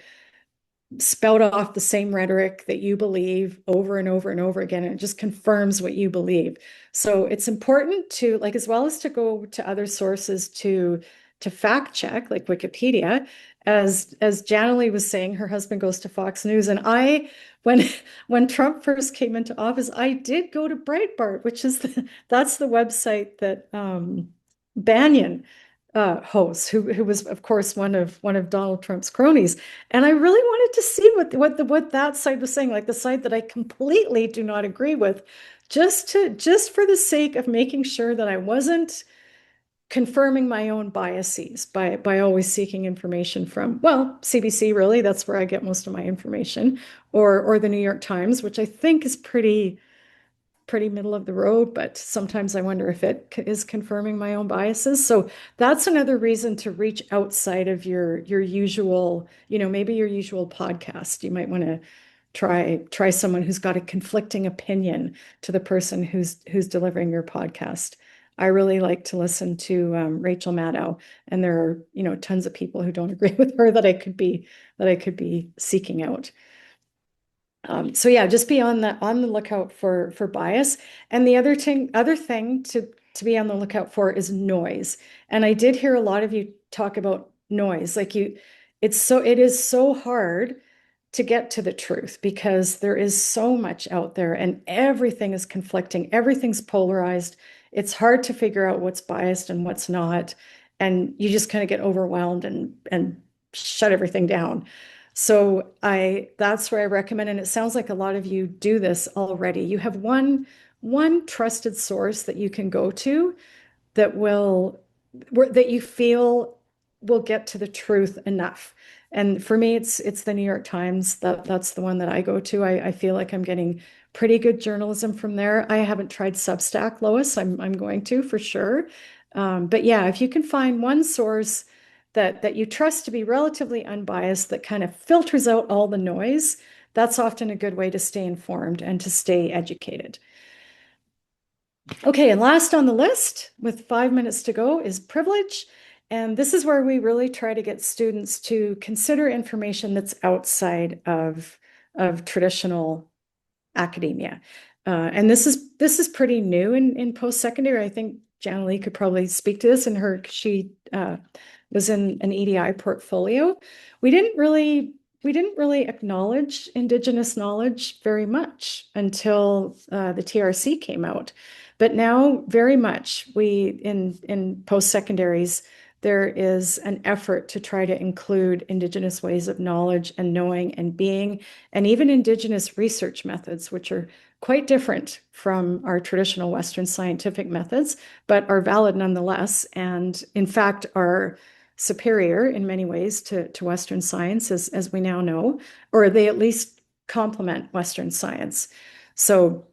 spout off the same rhetoric that you believe over and over and over again, and it just confirms what you believe. So it's important to, like, as well as to go to other sources to fact check, like Wikipedia. As Janilee was saying, her husband goes to Fox News, and when Trump first came into office, I did go to Breitbart, which is that's the website that Banyan hosts, who was of course one of Donald Trump's cronies, and I really wanted to see what that side was saying, like the side that I completely do not agree with, just for the sake of making sure that I wasn't confirming my own biases by always seeking information from, well, CBC, really, that's where I get most of my information, or the New York Times, which I think is pretty middle of the road, but sometimes I wonder if it is confirming my own biases. So that's another reason to reach outside of your usual, maybe your usual podcast. You might want to try someone who's got a conflicting opinion to the person who's delivering your podcast. I really like to listen to Rachel Maddow, and there are tons of people who don't agree with her that I could be seeking out. So yeah, just be on the lookout for bias. And the other thing to be on the lookout for is noise. And I did hear a lot of you talk about noise. Like it is so hard to get to the truth because there is so much out there and everything is conflicting, everything's polarized. It's hard to figure out what's biased and what's not. And you just kind of get overwhelmed and shut everything down. So that's where I recommend, and it sounds like a lot of you do this already. You have one trusted source that you can go to that you feel will get to the truth enough. And for me, it's the New York Times. That's the one that I go to. I feel like I'm getting pretty good journalism from there. I haven't tried Substack, Lois. I'm going to for sure. But yeah, if you can find one source that you trust to be relatively unbiased, that kind of filters out all the noise, that's often a good way to stay informed and to stay educated. Okay, and last on the list, with 5 minutes to go, is privilege. And this is where we really try to get students to consider information that's outside of traditional academia. And this is pretty new in post-secondary. I think Janilee could probably speak to this, and she was in an EDI portfolio. We didn't really acknowledge Indigenous knowledge very much until the TRC came out. But now very much in post-secondaries, there is an effort to try to include Indigenous ways of knowledge and knowing and being, and even Indigenous research methods, which are quite different from our traditional Western scientific methods, but are valid nonetheless, and in fact are superior in many ways to Western science, as we now know, or they at least complement Western science. So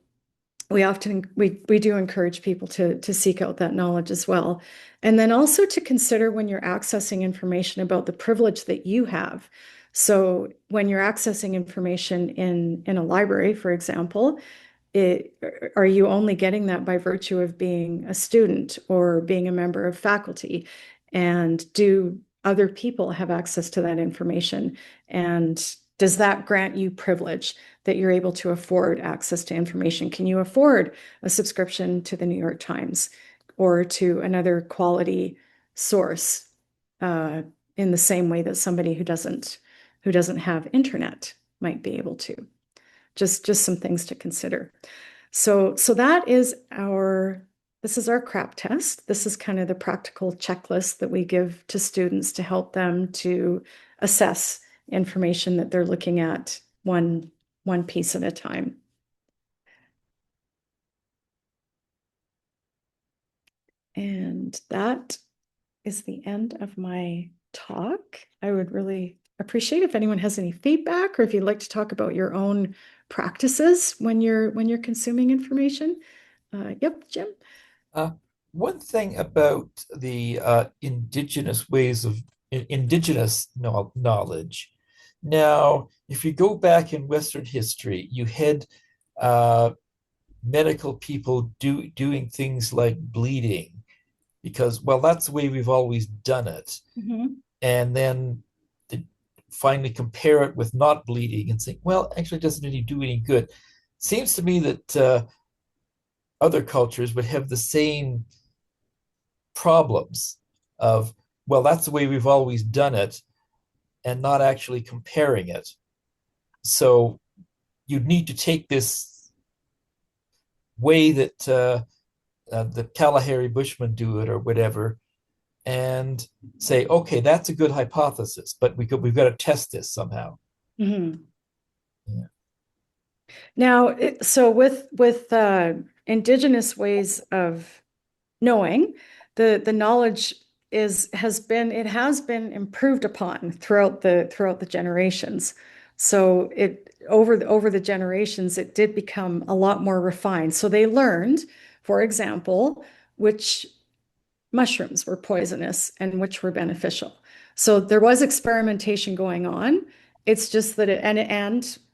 we do encourage people to seek out that knowledge as well. And then also to consider when you're accessing information about the privilege that you have. So when you're accessing information in a library, for example, are you only getting that by virtue of being a student or being a member of faculty? And do other people have access to that information? And does that grant you privilege that you're able to afford access to information? Can you afford a subscription to the New York Times or to another quality source in the same way that somebody who doesn't have internet might be able to? Just some things to consider. So this is our CRAP test. This is kind of the practical checklist that we give to students to help them to assess information that they're looking at one piece at a time. And that is the end of my talk. I would really appreciate if anyone has any feedback, or if you'd like to talk about your own practices when you're consuming information. Yep, Jim.
One thing about the indigenous knowledge. Now, if you go back in Western history, you had medical people doing things like bleeding because, well, that's the way we've always done it.
Mm-hmm.
And then finally compare it with not bleeding and say, well, actually, it doesn't really do any good. Seems to me that other cultures would have the same problems of well, that's the way we've always done it, and not actually comparing it. So you'd need to take this way that the Kalahari Bushmen do it or whatever, and say, okay, that's a good hypothesis, but we've got to test this somehow.
Mhm.
Yeah.
Now, so with indigenous ways of knowing, the knowledge has been improved upon throughout the generations. So over the generations, it did become a lot more refined. So they learned, for example, which mushrooms were poisonous and which were beneficial. So there was experimentation going on. It's just that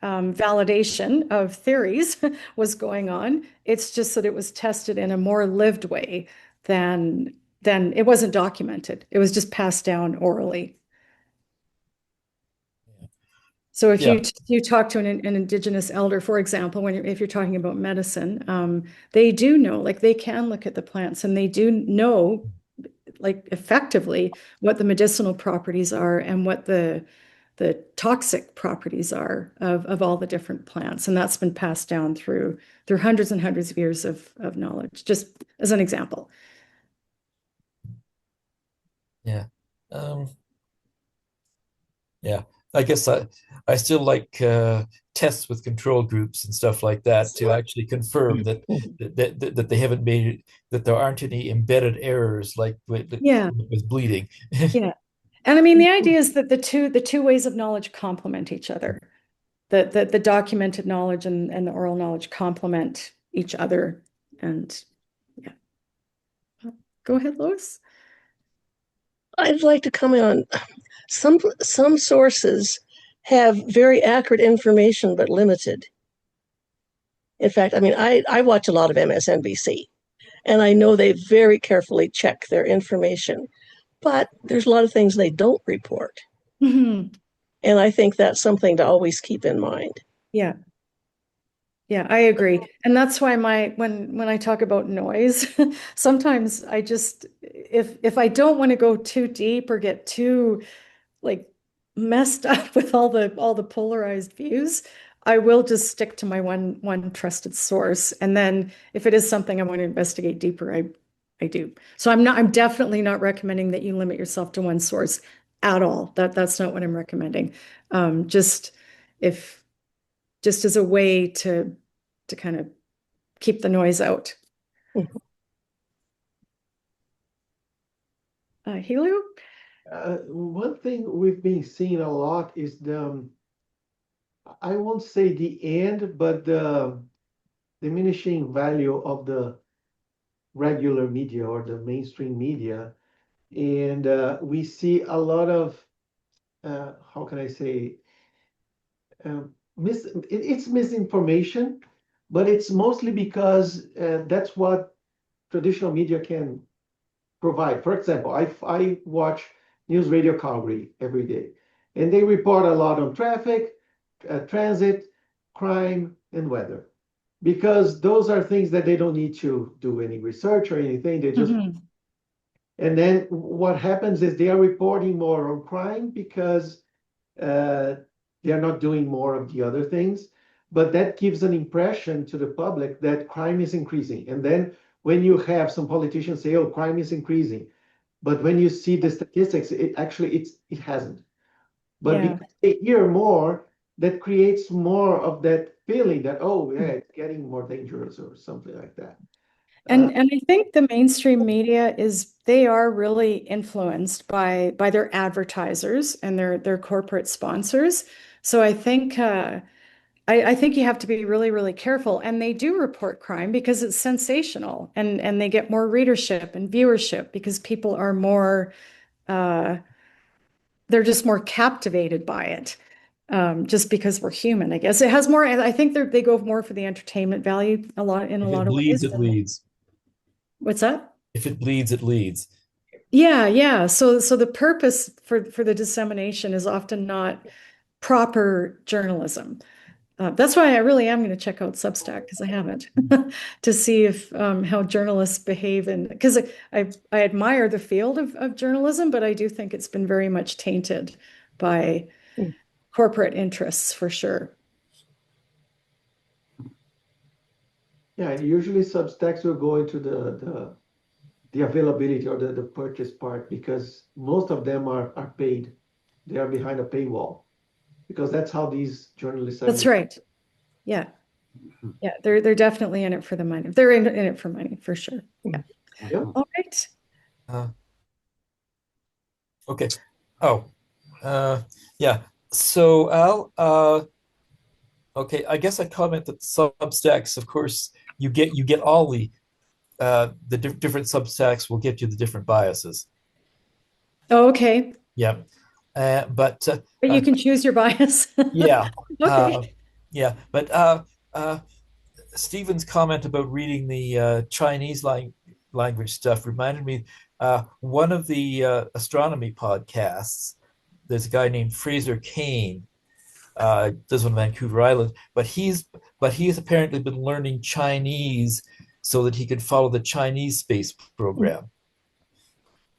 validation of theories was going on. It's just that it was tested in a more lived way than it wasn't documented. It was just passed down orally. So if you talk to an indigenous elder, for example, if you're talking about medicine, they do know, like they can look at the plants and they do know, like effectively, what the medicinal properties are and what the toxic properties are of all the different plants, and that's been passed down through hundreds and hundreds of years of knowledge. Just as an example.
Yeah. Yeah. I guess I still like tests with control groups and stuff like that to actually confirm that they haven't made it, that there aren't any embedded errors like with bleeding.
Yeah. And I mean, the idea is that the two ways of knowledge complement each other. The documented knowledge and the oral knowledge complement each other. And yeah. Go ahead, Lois.
I'd like to comment on some sources have very accurate information, but limited. In fact, I mean, I watch a lot of MSNBC, and I know they very carefully check their information, but there's a lot of things they don't report.
Mm-hmm.
And I think that's something to always keep in mind.
Yeah. Yeah, I agree. And that's why when I talk about noise, sometimes I just, if I don't want to go too deep or get too like messed up with all the polarized views, I will just stick to my one trusted source. And then if it is something I want to investigate deeper, I do. So I'm definitely not recommending that you limit yourself to one source at all. That's not what I'm recommending. Just as a way to kind of keep the noise out. Helio?
One thing we've been seeing a lot is I won't say the end, but the diminishing value of the regular media or the mainstream media. And we see a lot of, how can I say, it's misinformation, but it's mostly because that's what traditional media can provide. For example, I watch News Radio Calgary every day, and they report a lot on traffic, transit, crime, and weather, because those are things that they don't need to do any research or anything. They just And then what happens is they are reporting more on crime because they are not doing more of the other things. But that gives an impression to the public that crime is increasing. And then when you have some politicians say, "Oh, crime is increasing," but when you see the statistics, it hasn't. But because they hear more, that creates more of that feeling that, oh yeah, it's getting more dangerous or something like that.
And I think the mainstream media they are really influenced by their advertisers and their corporate sponsors. So I think I think you have to be really, really careful. And they do report crime because it's sensational and they get more readership and viewership because people are more they're just more captivated by it. Just because we're human, I guess. It has more, I think they go more for the entertainment value in a lot of ways.
It leads.
What's that?
If it bleeds, it leads.
Yeah. So the purpose for the dissemination is often not proper journalism. That's why I really am going to check out Substack because I haven't to see if how journalists behave because I admire the field of journalism, but I do think it's been very much tainted by corporate interests for sure.
Yeah, usually Substacks will go into the availability or the purchase part because most of them are paid. They are behind a paywall because that's how these journalists are.
That's right. Yeah. Yeah, they're definitely in it for the money. They're in it for money for sure. Yeah.
Yep.
All right.
Okay. Oh, yeah. So Al, okay. I guess I comment that Substacks, of course, you get all the different Substacks will get you the different biases.
Oh, okay.
Yeah. But
you can choose your bias.
Yeah.
Okay.
Yeah. But Stephen's comment about reading the Chinese language stuff reminded me one of the astronomy podcasts. There's a guy named Fraser Kane, does one on Vancouver Island, but he's apparently been learning Chinese so that he could follow the Chinese space program.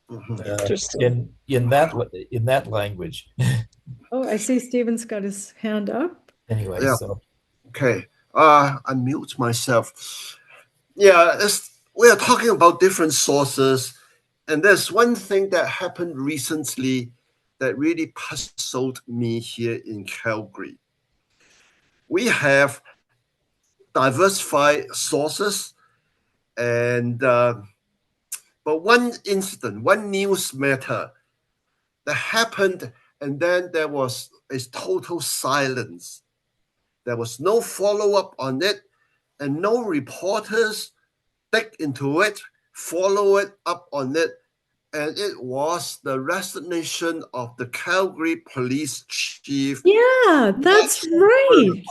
Interesting.
In that language.
Oh, I see Stephen's got his hand up.
Anyway,
Yeah.
so
Okay. I mute myself. Yeah, we are talking about different sources, and there's one thing that happened recently that really puzzled me here in Calgary. We have diversified sources, and but one incident, one news matter that happened, and then there was a total silence. There was no follow-up on it, and no reporters dig into it, follow it up on it, and it was the resignation of the Calgary police chief.
Yeah, that's right.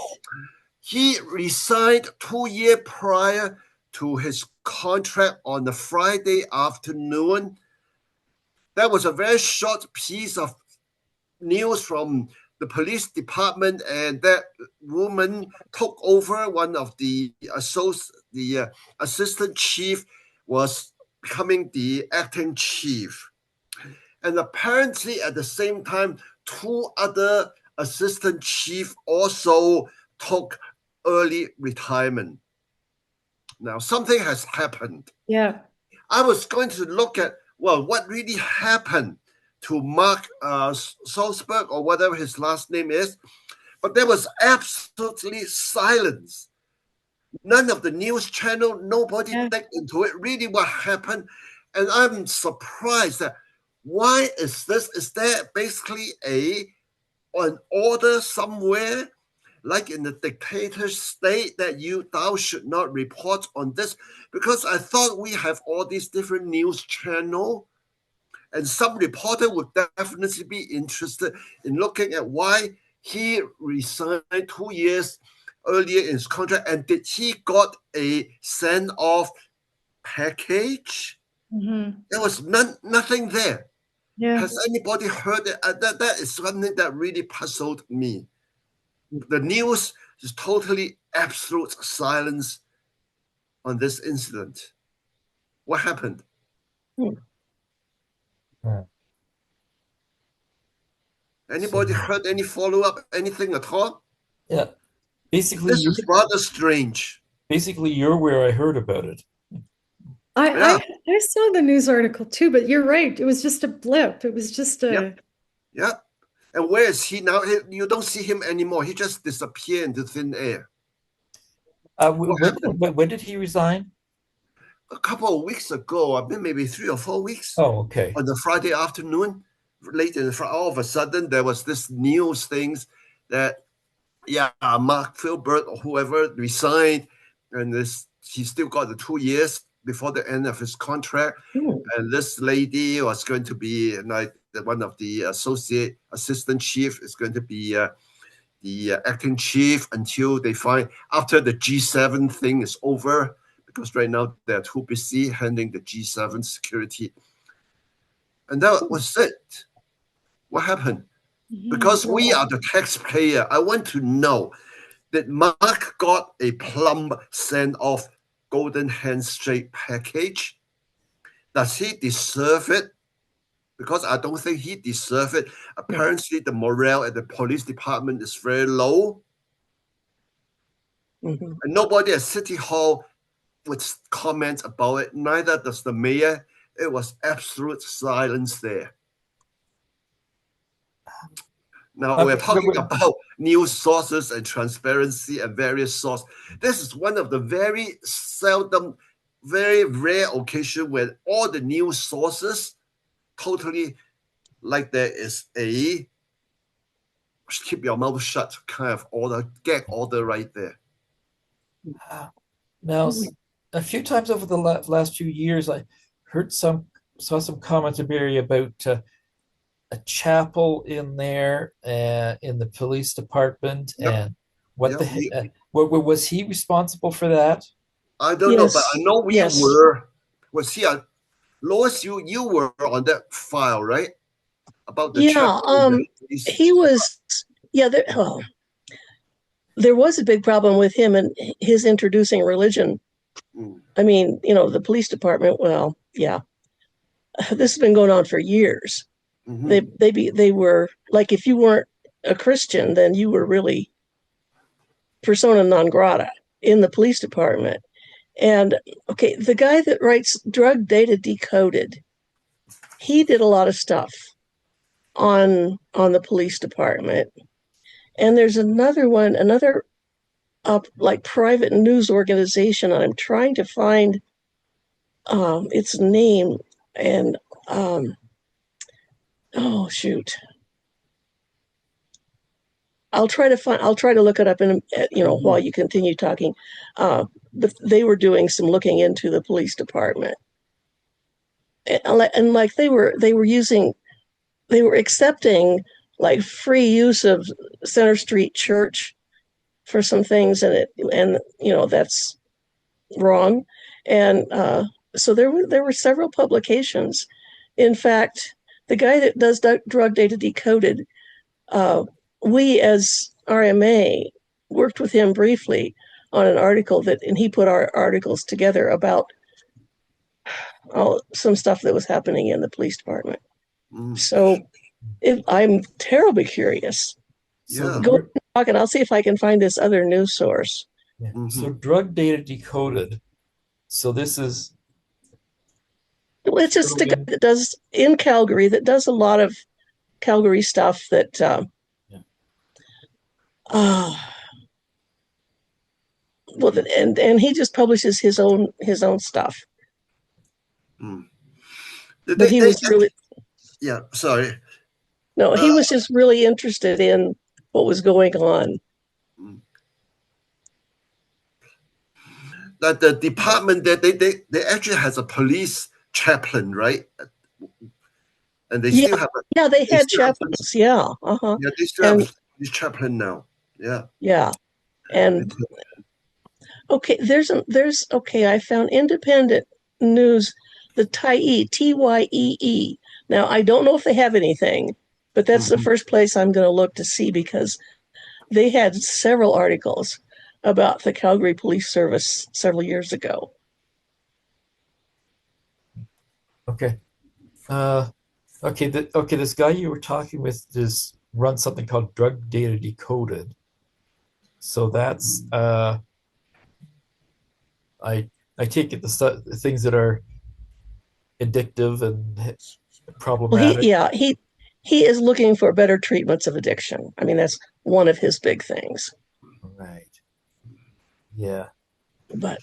He resigned 2 years prior to his contract on a Friday afternoon. That was a very short piece of news from the police department, and that woman took over. One of the assistant chief was becoming the acting chief. And apparently at the same time, 2 other assistant chief also took early retirement. Now, something has happened.
Yeah.
I was going to look at, well, what really happened to Mark Salzberg or whatever his last name is, but there was absolutely silence. None of the news channel, nobody dug into it, really what happened. And I'm surprised that why is this? Is there basically an order somewhere, like in the dictator state, that thou should not report on this? Because I thought we have all these different news channels, and some reporter would definitely be interested in looking at why he resigned 2 years earlier in his contract, and did he got a send-off package? There was nothing there.
Yeah.
Has anybody heard it? That is something that really puzzled me. The news is totally absolute silence on this incident. What happened? Anybody heard any follow-up, anything at all?
Yeah. Basically,
this is rather strange.
Basically, you're where I heard about it.
I saw the news article too, but you're right. It was just a blip. It was just a...
Yeah. And where is he now? You don't see him anymore. He just disappeared into thin air.
When did he resign?
A couple of weeks ago. I mean, maybe 3 or 4 weeks.
Oh, okay.
On the Friday afternoon, late in the all of a sudden, there was this news things that, Mark Philbert or whoever resigned, and he still got the 2 years before the end of his contract. And this lady was going to be like one of the assistant chief is going to be the acting chief until they find after the G7 thing is over, because right now they're too busy handling the G7 security. And that was it. What happened? Because we are the taxpayer, I want to know. Did Mark got a plumb send off golden handshake package? Does he deserve it? Because I don't think he deserves it. Apparently, the morale at the police department is very low.
Mm-hmm.
And nobody at City Hall would comment about it. Neither does the mayor. It was absolute silence there. Now we're talking about news sources and transparency and various sources. This is one of the very seldom, very rare occasion when all the news sources totally like there is a keep your mouth shut kind of order, gag order right there.
Now, a few times over the last few years, I saw some commentary about a chapel in there in the police department.
Yep.
And what was he responsible for that?
I don't know, but I know we were. Was he Lois? You were on that file, right? About the chapel.
He was. Yeah, there was a big problem with him and his introducing religion. I mean, the police department. Well, yeah, this has been going on for years. Mm-hmm. They were like, if you weren't a Christian, then you were really persona non grata in the police department. And okay, the guy that writes Drug Data Decoded, he did a lot of stuff on the police department. And there's another like private news organization. I'm trying to find its name, and oh shoot, I'll try to look it up while you continue talking. But they were doing some looking into the police department, and like they were accepting like free use of Center Street Church for some things, and that's wrong. And so there were several publications. In fact, the guy that does Drug Data Decoded, we as RMA worked with him briefly on an article and he put our articles together about some stuff that was happening in the police department. So I'm terribly curious.
Yeah.
Go talk, and I'll see if I can find this other news source.
Yeah. Mm-hmm. So Drug Data Decoded. So this is.
Well, it's just a guy that does in Calgary that does a lot of Calgary stuff that. Well, and he just publishes his own stuff. But he was really.
Yeah, sorry.
No, he was just really interested in what was going on.
That the department that they actually has a police chaplain, right? And they still have
they had chaplains. Yeah. Uh-huh.
Yeah, they still have a police chaplain now. Yeah.
Yeah. And okay, I found independent news, the Tye, Tyee. Now I don't know if they have anything, but that's the first place I'm going to look to see, because they had several articles about the Calgary Police Service several years ago.
Okay. This guy you were talking with runs something called Drug Data Decoded. So that's I take it the things that are addictive and problematic.
Well, he is looking for better treatments of addiction. I mean, that's one of his big things.
Right. Yeah.
But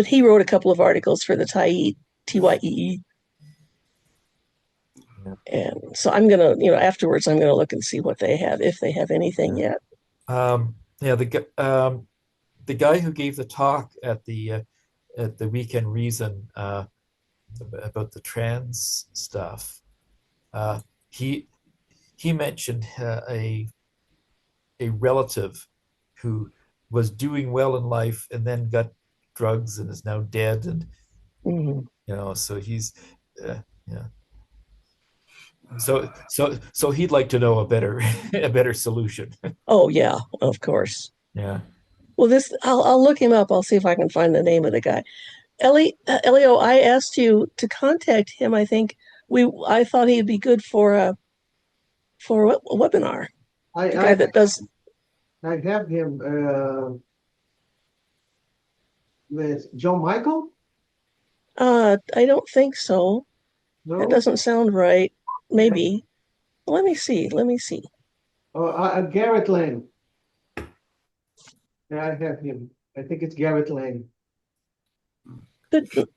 he wrote a couple of articles for the Tye. And so I'm gonna, afterwards I'm gonna look and see what they have, if they have anything yet.
The guy who gave the talk at the WeCanReason about the trans stuff, he mentioned a relative who was doing well in life and then got drugs and is now dead, and so he's So he'd like to know a better a better solution.
Oh yeah, of course.
Yeah.
Well, I'll look him up. I'll see if I can find the name of the guy. Elio, I asked you to contact him. I think I thought he'd be good for a webinar. The guy that does.
I have him with John Michael.
I don't think so.
No.
That doesn't sound right. Maybe. Let me see.
Garrett Lang. Yeah, I have him. I think it's Garrett Lang.
But, let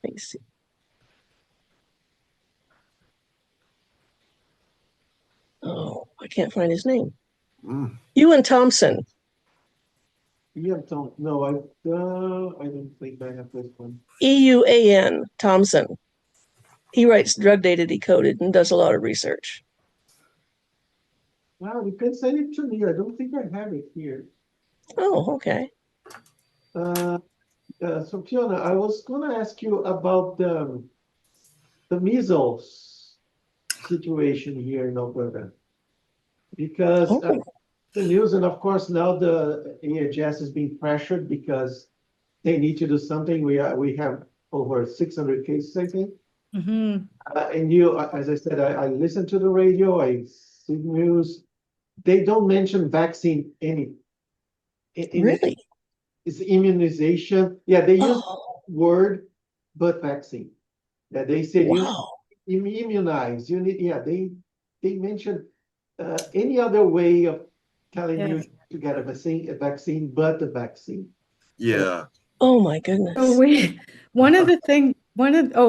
me see. Oh, I can't find his name. Ewan Thompson.
No, I don't think I have this one.
EUAN Thompson. He writes Drug Data Decoded and does a lot of research.
Wow, you can send it to me. I don't think I have it here.
Oh, okay.
So Fiona, I was going to ask you about the measles situation here in Alberta, because the news, and of course now the AHS is being pressured because they need to do something. We have over 600 cases, I think. And as I said, I listen to the radio, I see the news. They don't mention vaccine
really?
It's immunization. Yeah, they use word, but vaccine. Yeah, they said you immunize. You need. Yeah, they mentioned any other way of telling you to get a vaccine, but the vaccine.
Yeah.
Oh my goodness.
Oh,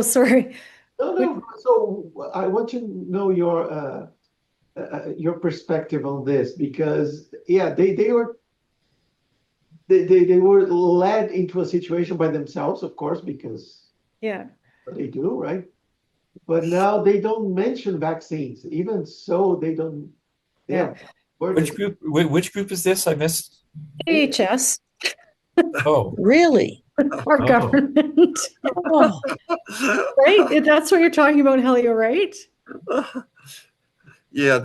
sorry.
No. So I want to know your perspective on this, because they were led into a situation by themselves, of course, because they do, right? But now they don't mention vaccines. Even so, they don't.
Which group is this? I missed.
AHS.
Oh,
really?
Our government. Right? That's what you're talking about, Helio, right?
Yeah,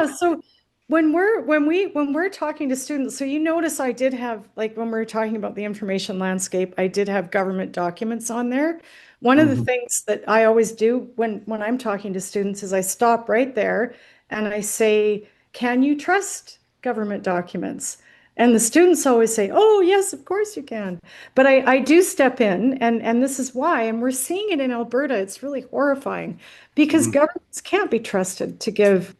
so when we're talking to students, so you notice I did have, like, when we're talking about the information landscape, I did have government documents on there. One of the things that I always do when I'm talking to students is I stop right there and I say, can you trust government documents? And the students always say, oh, yes, of course you can. But I do step in, and this is why, and we're seeing it in Alberta. It's really horrifying because governments can't be trusted to give.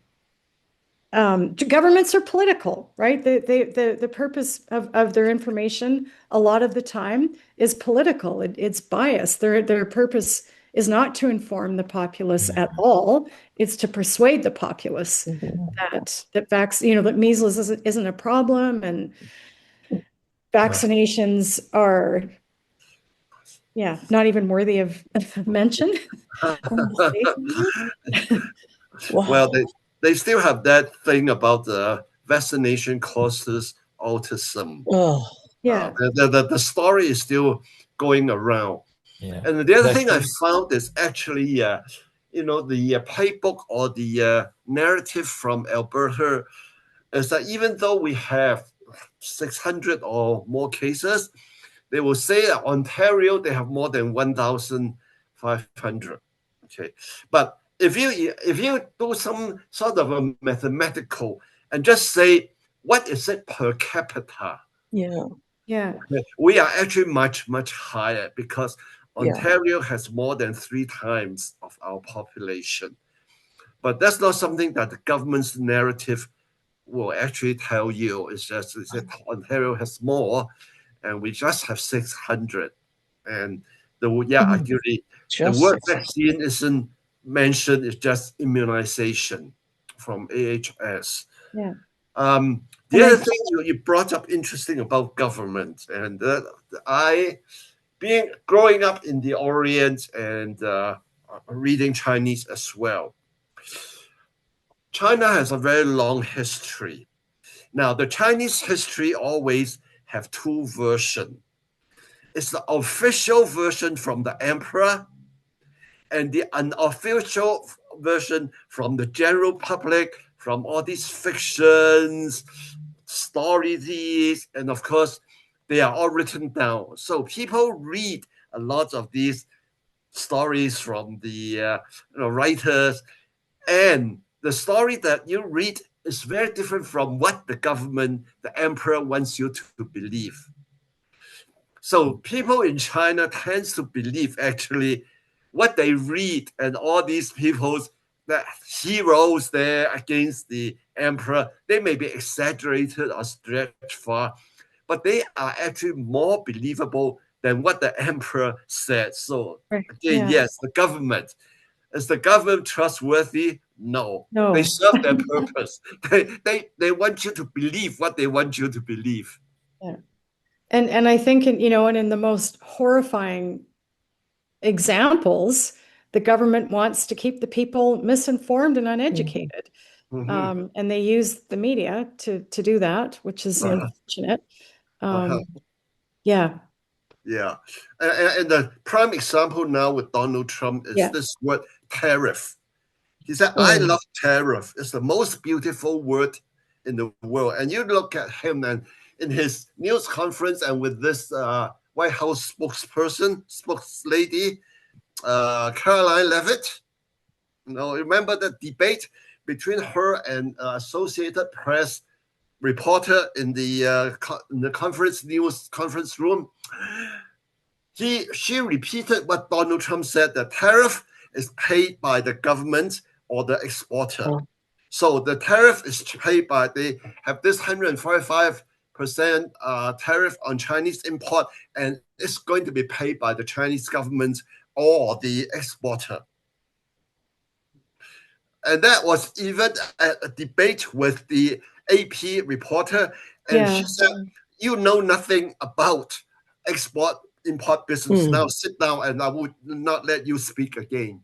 Governments are political, right? The purpose of their information a lot of the time is political. It's biased. Their purpose is not to inform the populace at all. It's to persuade the populace that measles isn't a problem, and vaccinations are not even worthy of mention.
Well, they still have that thing about the vaccination causes autism.
Oh,
yeah.
The story is still going around.
yeah.
And the other thing I found is actually, the playbook or the narrative from Alberta is that even though we have 600 or more cases, they will say that Ontario, they have more than 1,500. Okay, but if you do some sort of a mathematical and just say, what is it per capita?
Yeah.
We are actually much, much higher because Ontario has more than 3 times of our population. But that's not something that the government's narrative will actually tell you. It's just that Ontario has more and we just have 600. And actually, the word vaccine isn't mentioned, it's just immunization from AHS.
Yeah.
The other thing you brought up interesting about government, and growing up in the Orient and reading Chinese as well. China has a very long history. Now, the Chinese history always have 2 versions. is the official version from the emperor and the unofficial version from the general public, from all these fictions, stories, and of course, they are all written down. So people read a lot of these stories from the writers, and the story that you read is very different from what the government, the emperor wants you to believe. So people in China tends to believe actually what they read, and all these people's the heroes there against the emperor, they may be exaggerated or stretched far, but they are actually more believable than what the emperor said. So again, yes, the government. Is the government trustworthy? No. They serve their purpose. They want you to believe what they want you to believe.
Yeah. And I think in the most horrifying examples, the government wants to keep the people misinformed and uneducated.
Mm-hmm.
And they use the media to do that, which is unfortunate. Yeah.
Yeah. And the prime example now with Donald Trump is this word tariff. He said, I love tariff. It's the most beautiful word in the world. And you look at him and in his news conference and with this White House spokeslady, Caroline Leavitt. Remember the debate between her and Associated Press reporter in the news conference room? She repeated what Donald Trump said: the tariff is paid by the government or the exporter. So the tariff is paid by, they have this 145% tariff on Chinese import, and it's going to be paid by the Chinese government or the exporter. And that was even a debate with the AP reporter, and she said, you know nothing about import business. Now sit down and I would not let you speak again.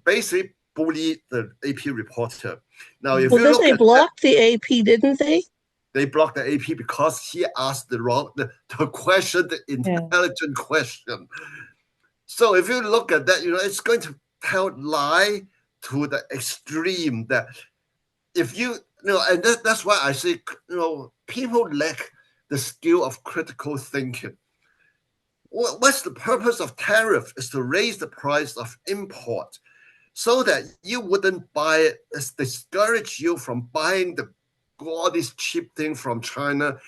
Basically bully the AP reporter. Now, if you look
they
at
blocked the AP, didn't they?
They blocked the AP because he asked the question, the intelligent question. So if you look at that, it's going to tell lie to the extreme that if and that's why I say, people lack the skill of critical thinking. What's the purpose of tariff? Is to raise the price of import so that you wouldn't buy it, discourage you from buying all this cheap thing from China.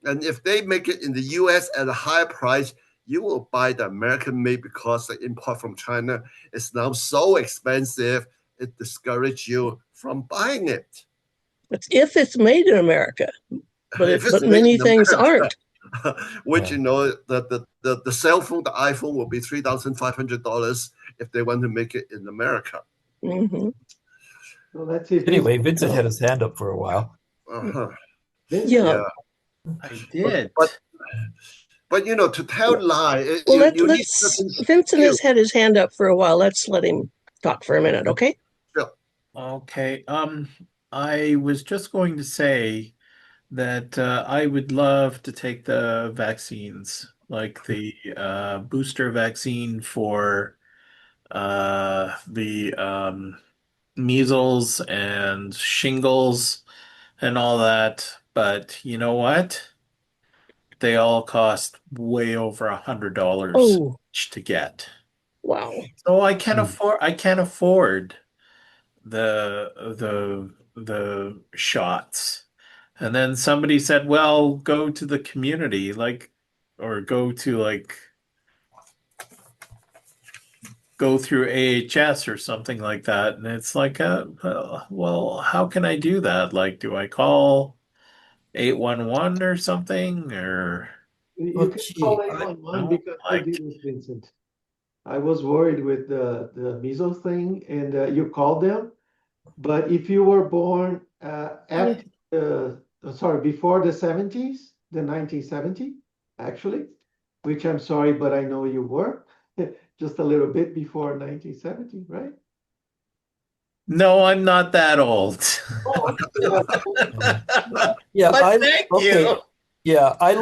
And if they make it in the US at a higher price, you will buy the American made because the import from China is now so expensive, it discourages you from buying it.
It's if it's made in America, but many things aren't.
Which, the cell phone, the iPhone will be $3,500 if they want to make it in America.
Mm-hmm.
Well, let's see.
Anyway, Vincent had his hand up for a while.
Yeah,
I did.
But to tell lie,
Vincent has had his hand up for a while. Let's let him talk for a minute, okay?
Sure.
Okay. I was just going to say that I would love to take the vaccines, like the booster vaccine for the measles and shingles and all that. But you know what? They all cost way over $100 each to get.
Wow.
So I can't afford the shots. And then somebody said, well, go to the community, or go through AHS or something like that. And it's like, well, how can I do that? Like, do I call 811 or something? Or
you can call 811 because I did with Vincent. I was worried with the measles thing, and you called them. But if you were born before the 70s, the 1970, actually, which I'm sorry, but I know you were just a little bit before 1970, right?
no, I'm not that old.
Yeah,
But thank you.
Yeah, I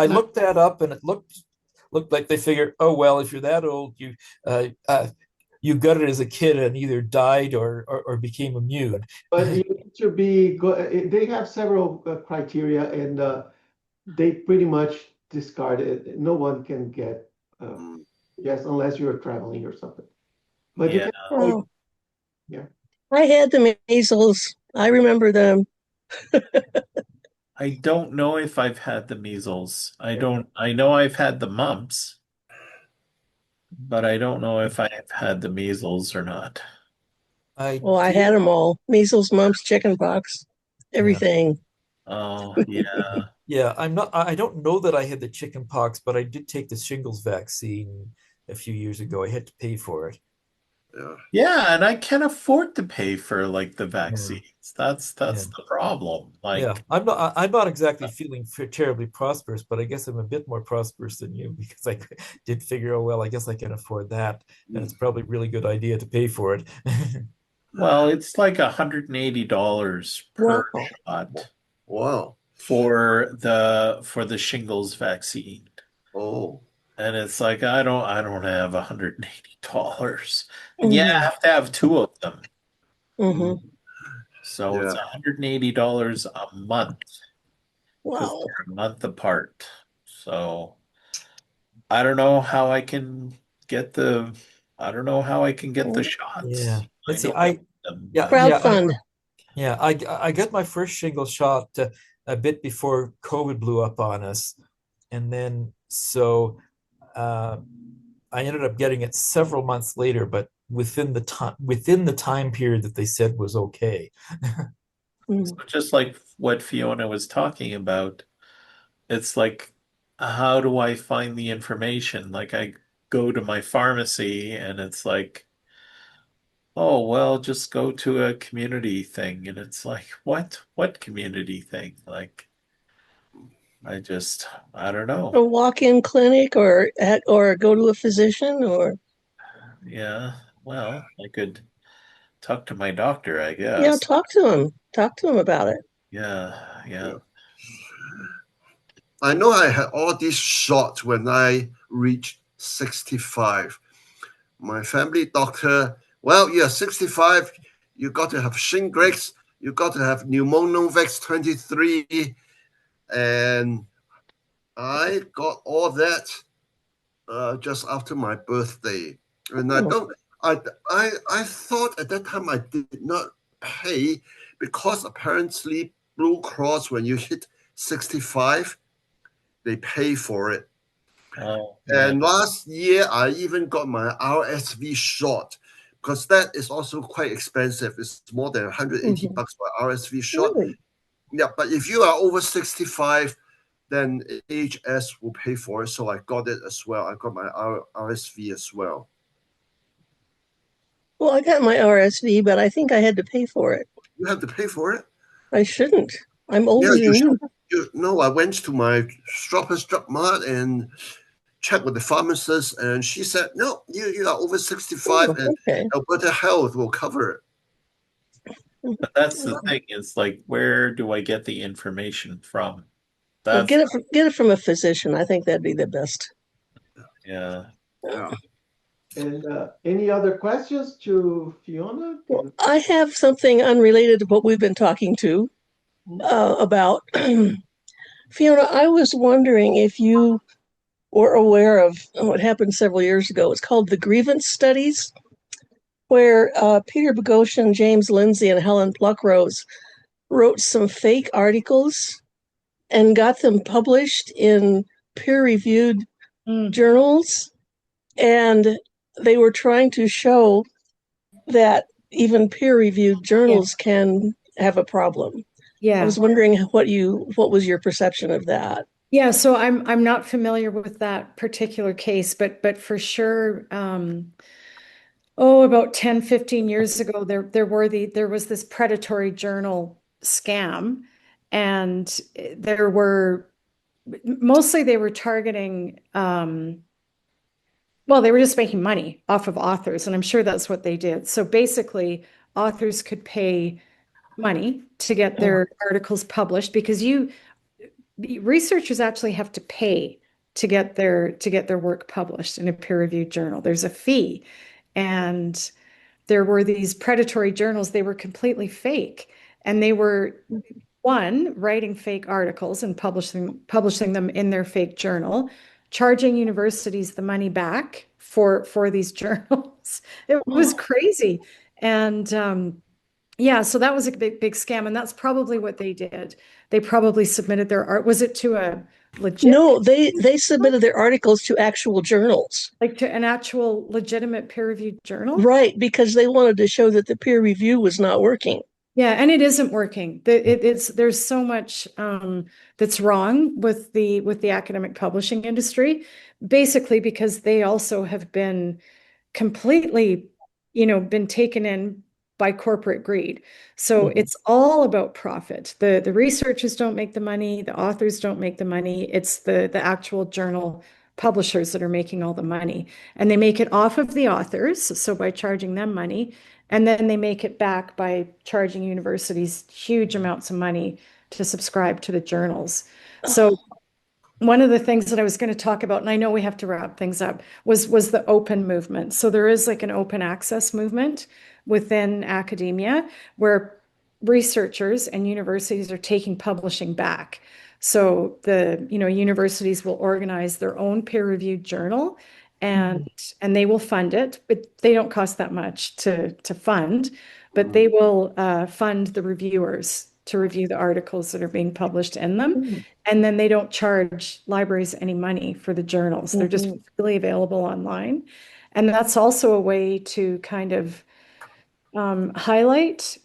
I looked that up, and it looked like they figured, oh well, if you're that old, you got it as a kid and either died or became immune.
But you need to be good. They have several criteria, and they pretty much discard it. No one can get yes, unless you're traveling or something. But you
Yeah.
can.
Oh,
Yeah.
I had the measles. I remember them.
I don't know if I've had the measles. I know I've had the mumps, but I don't know if I've had the measles or not.
Oh, I had them all. Measles, mumps, chickenpox, everything.
Oh, yeah.
Yeah, I don't know that I had the chicken pox, but I did take the shingles vaccine a few years ago. I had to pay for it.
Yeah.
Yeah, and I can afford to pay for like the vaccines. That's
Yeah.
the problem. Like,
Yeah, I'm not exactly feeling terribly prosperous, but I guess I'm a bit more prosperous than you because I did figure, oh well, I guess I can afford that, and it's probably a really good idea to pay for it.
well, it's like $180 per
Wow.
shot
Wow.
for the shingles vaccine.
Oh.
And it's like I don't have $180. And yeah, I
Mhm.
have to have two of them.
Mhm.
So it's
Yeah.
$180 a month because
Wow.
they're a month apart. So I don't know how I can get the I don't know how I can get the
Yeah,
shots. I
let's see.
know I need them,
Yeah,
but
Crowdfund.
I got my first shingle shot a bit before COVID blew up on us, and then uh, I ended up getting it several months later, but within the time period that they said was okay.
Mhm.
just like what Fiona was talking about, it's like how do I find the information? Like I go to my pharmacy and it's like, oh well, just go to a community thing, and it's like, what community thing? Like I don't
A
know.
walk-in clinic or go to a physician or
Yeah, well, I could talk to my doctor, I
yeah,
guess.
talk to him. Talk to him about it.
Yeah, yeah.
I know I had all these shots when I reached 65. My family doctor, well, you're 65, you got to have Shingrix, you got to have Pneumonovax 23, and I got all that just after my birthday. And I
Oh.
don't, I thought at that time I did not pay because apparently Blue Cross, when you hit 65, they pay for it.
Oh, yeah.
And last year, I even got my RSV shot because that is also quite expensive. It's more than 180
Mhm.
bucks for RSV shot.
Really?
Yeah, but if you are over 65, then HS will pay for it. So I got it as well. I got my RSV as well.
Well, I got my RSV, but I think I had to pay for it.
You have to pay for it?
I shouldn't. I'm
Yeah,
older
you
than
should.
you.
No, I went to my Shoppers Drug Mart and checked with the pharmacist, and she said, no, you are over 65
Oh,
and
okay.
Alberta Health will cover it.
But that's the thing, is like, where do I get the information from?
Well,
That's,
get it from a physician. I think that'd be the best.
yeah.
Yeah.
And any other questions to Fiona?
Well, I have something unrelated to what we've been talking to about. Fiona, I was wondering if you were aware of what happened several years ago. It's called the grievance studies, where Peter Boghossian, James Lindsay, and Helen Pluckrose wrote some fake articles and got them published in peer-reviewed journals. And they were trying to show that even peer-reviewed journals can have a problem. I was wondering what was your perception of that?
Yeah, so I'm not familiar with that particular case, but for sure, about 10, 15 years ago, there was this predatory journal scam, and there were mostly they were targeting well, they were just making money off of authors, and I'm sure that's what they did. So basically, authors could pay money to get their articles published because the researchers actually have to pay to get their work published in a peer-reviewed journal. There's a fee, and there were these predatory journals. They were completely fake, and they were writing fake articles and publishing them in their fake journal, charging universities the money back for these journals. It was crazy, and yeah, so that was a big scam, and that's probably what they did. They probably submitted their art. Was it to a legit?
No, they submitted their articles to actual journals.
Like to an actual legitimate peer-reviewed journal?
Right, because they wanted to show that the peer review was not working.
Yeah, and it isn't working. There's so much that's wrong with the academic publishing industry, basically because they also have been completely, been taken in by corporate greed. So it's all about profit. The researchers don't make the money, the authors don't make the money. It's the actual journal publishers that are making all the money. And they make it off of the authors, so by charging them money, and then they make it back by charging universities huge amounts of money to subscribe to the journals. So one of the things that I was going to talk about, and I know we have to wrap things up, was the open movement. So there is like an open access movement within academia where researchers and universities are taking publishing back. So the universities will organize their own peer-reviewed journal, and they will fund it, but they don't cost that much to fund, but they will fund the reviewers to review the articles that are being published in them. And then they don't charge libraries any money for the journals. They're just freely available online. And that's also a way to kind of highlight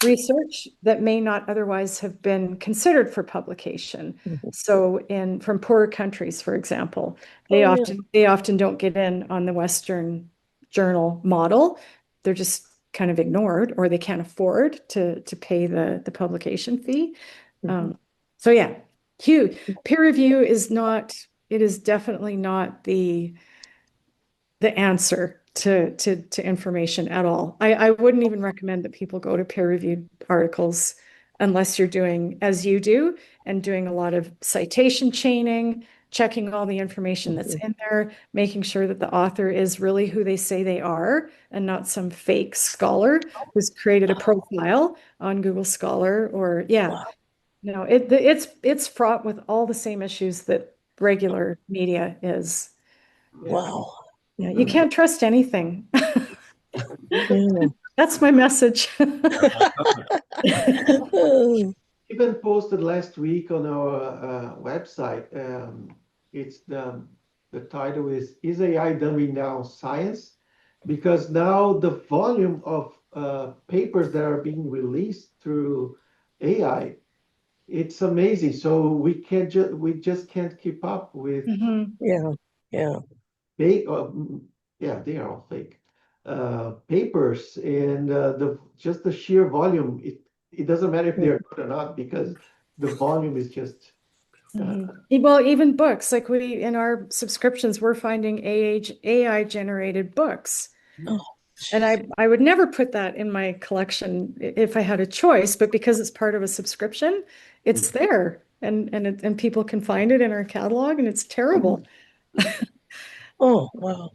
research that may not otherwise have been considered for publication. So from poorer countries, for example, they often don't get in on the Western journal model. They're just kind of ignored, or they can't afford to pay the publication fee. So yeah, huge. Peer review is definitely not the answer to information at all. I wouldn't even recommend that people go to peer-reviewed articles unless you're doing as you do and doing a lot of citation chaining, checking all the information that's in there, making sure that the author is really who they say they are and not some fake scholar who's created a profile on Google Scholar or No, it's fraught with all the same issues that regular media is.
Wow.
Yeah, you can't trust anything.
Yeah.
That's my message.
Even posted last week on our website. It's the title is AI dumbing down science? Because now the volume of papers that are being released through AI, it's amazing. So we just can't keep up with
Yeah.
fake. They are all fake papers, and just the sheer volume. It doesn't matter if they're good or not because the volume is just.
Well, even books, like in our subscriptions, we're finding AI generated books. And I would never put that in my collection if I had a choice, but because it's part of a subscription, it's there, and people can find it in our catalog, and it's terrible.
Oh, wow.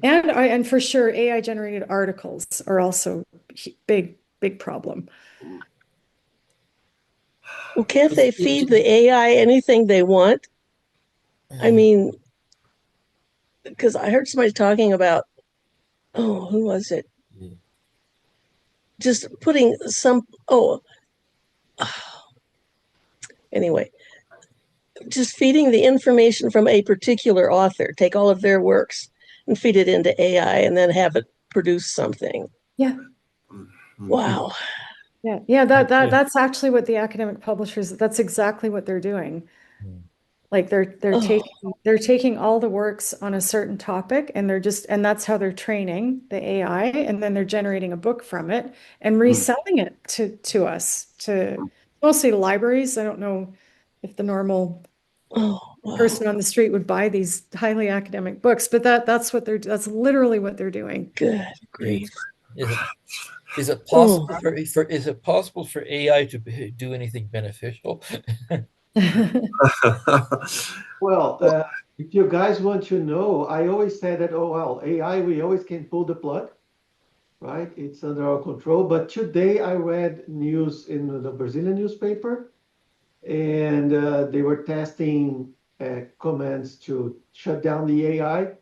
And for sure, AI generated articles are also big problem.
Well, can't they feed the AI anything they want? I mean, because I heard somebody talking about, who was it? Just putting anyway, just feeding the information from a particular author, take all of their works and feed it into AI and then have it produce something.
Yeah.
Wow.
Yeah. That's actually what the academic publishers, that's exactly what they're doing. Like they're taking all the works on a certain topic, and that's how they're training the AI, and then they're generating a book from it and reselling it to us, to mostly to libraries. I don't know if the normal person on the street would buy these highly academic books, but that's literally what they're doing.
Good grief.
Is it
Oh,
possible is it possible for AI to do anything beneficial?
Well, if you guys want to know, I always say that, oh, well, AI, we always can pull the plug, right? It's under our control. But today I read news in the Brazilian newspaper, and they were testing commands to shut down the AI.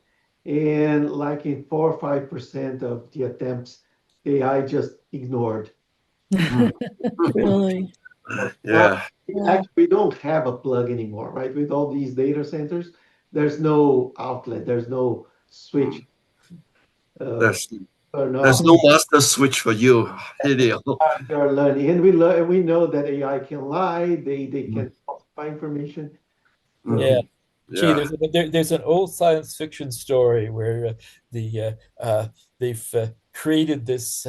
And like in 4 or 5% of the attempts, AI just ignored.
really?
Now,
Yeah.
actually, we don't have a plug anymore, right? With all these data centers, there's no outlet, there's no switch.
There's
Turn
there's
off.
no master switch for you, Helio.
They are learning, and we learn. We know that AI can lie. They can falsify information.
Yeah.
So,
Gee,
Yeah.
there's an old science fiction story where they've created this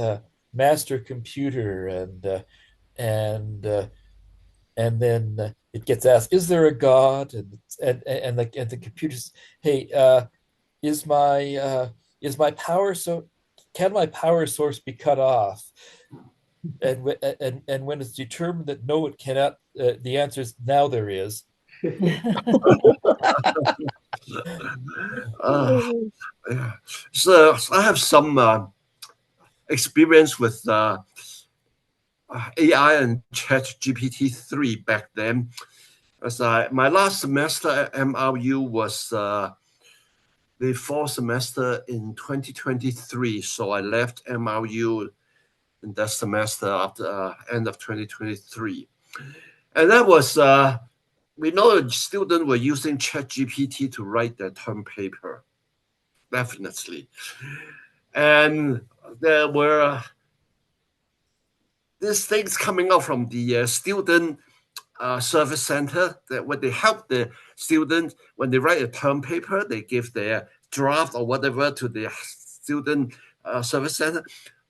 master computer, and then it gets asked, "Is there a God?" And the computer's, "Hey, is my power so can my power source be cut off?" And when it's determined that no, it cannot, the answer is now there is.
Uh, yeah. So I have some experience with AI and Chat GPT-3 back then. As my last semester at MRU was the fall semester in 2023, so I left MRU in that semester after end of 2023, and that was we know students were using ChatGPT to write their term paper, definitely, and there were these things coming out from the student service center that when they help the students when they write a term paper, they give their draft or whatever to the student service center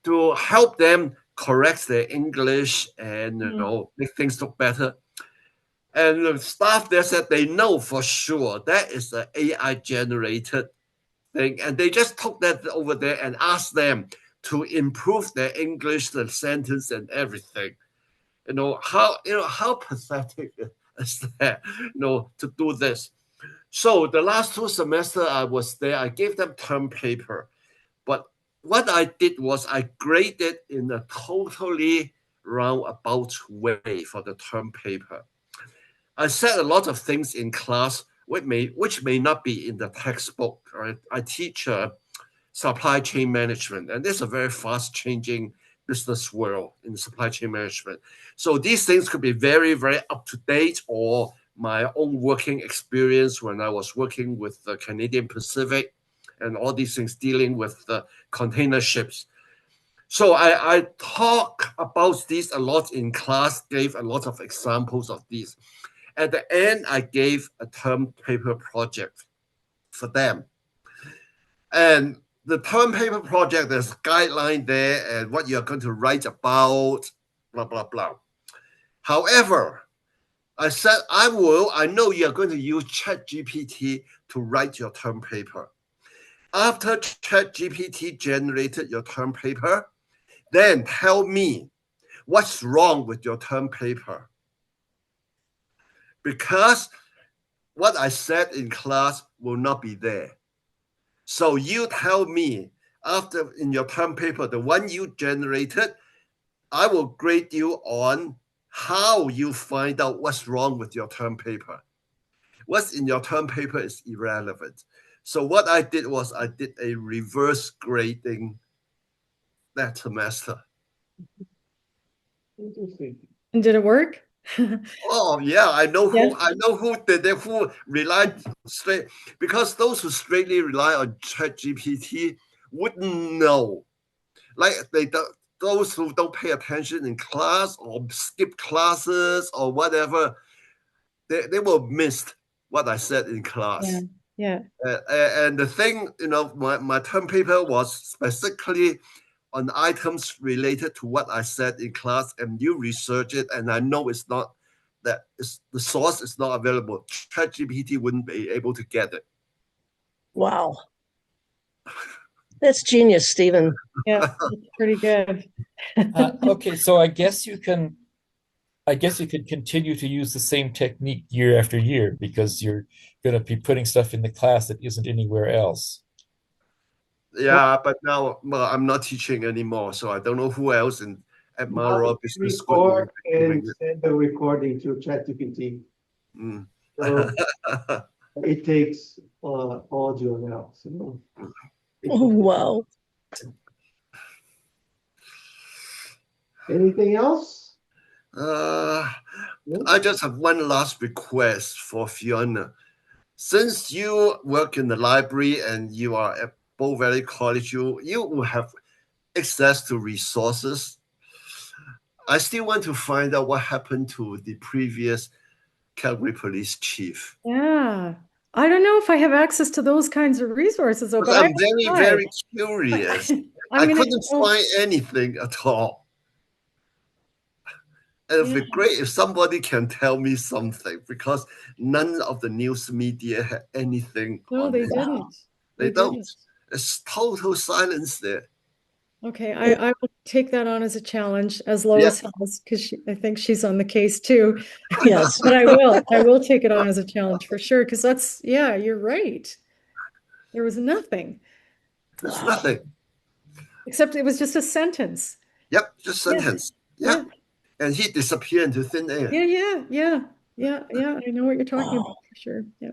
to help them correct their English and make things look better. And the staff there said they know for sure that is an AI generated thing, and they just took that over there and asked them to improve their English, the sentence, and everything. How pathetic is that? To do this. So the last 2 semesters I was there, I gave them term paper, but what I did was I graded in a totally roundabout way for the term paper. I said a lot of things in class which may not be in the textbook. Right? I teach supply chain management, and it's a very fast changing business world in supply chain management. So these things could be very, very up to date, or my own working experience when I was working with the Canadian Pacific and all these things dealing with the container ships. So I talk about these a lot in class, gave a lot of examples of these. At the end, I gave a term paper project for them. And the term paper project, there's a guideline there and what you're going to write about, blah, blah, blah. However, I said, I know you're going to use ChatGPT to write your term paper. After ChatGPT generated your term paper, then tell me what's wrong with your term paper. Because what I said in class will not be there. So you tell me after in your term paper, the one you generated, I will grade you on how you find out what's wrong with your term paper. What's in your term paper is irrelevant. So what I did was I did a reverse grading that semester.
interesting.
And did it work?
Oh yeah, I know
Yes.
who did it, who relied straight, because those who straightly rely on ChatGPT wouldn't know. Like those who don't pay attention in class or skip classes or whatever, they will miss what I said in class.
Yeah.
And the thing, my term paper was specifically on items related to what I said in class, and you research it, and I know it's not the source is not available. ChatGPT wouldn't be able to get it.
Wow. That's genius, Stephen.
Yeah, it's pretty good.
Okay, so I guess you could continue to use the same technique year after year because you're going to be putting stuff in the class that isn't anywhere else.
Yeah, but now I'm not teaching anymore, so I don't know who else at Marrow Business School
Record
is doing
and
it.
send the recording to ChatGPT.
Mm.
So it takes audio now. So
Oh, wow.
anything else?
I just have one last request for Fiona. Since you work in the library and you are at Bow Valley College, you will have access to resources. I still want to find out what happened to the previous Calgary police chief.
Yeah. I don't know if I have access to those kinds of resources, though,
But
but
I'm very,
I
very curious. I
mean,
couldn't find anything at all. And it would be great if somebody can tell me something, because none of the news media had anything
no,
on
they
it.
didn't.
They don't.
Didn't.
It's total silence there.
Okay, I will take that on as a challenge, as Lois has, because I think she's on the case too.
Yes.
But I will take it on as a challenge for sure, because that's, yeah, you're right. There was nothing.
There's nothing.
Except it was just a sentence.
Yep, just sentence. Yeah. And he disappeared into thin air.
Yeah. I know what you're talking about for sure. Yeah.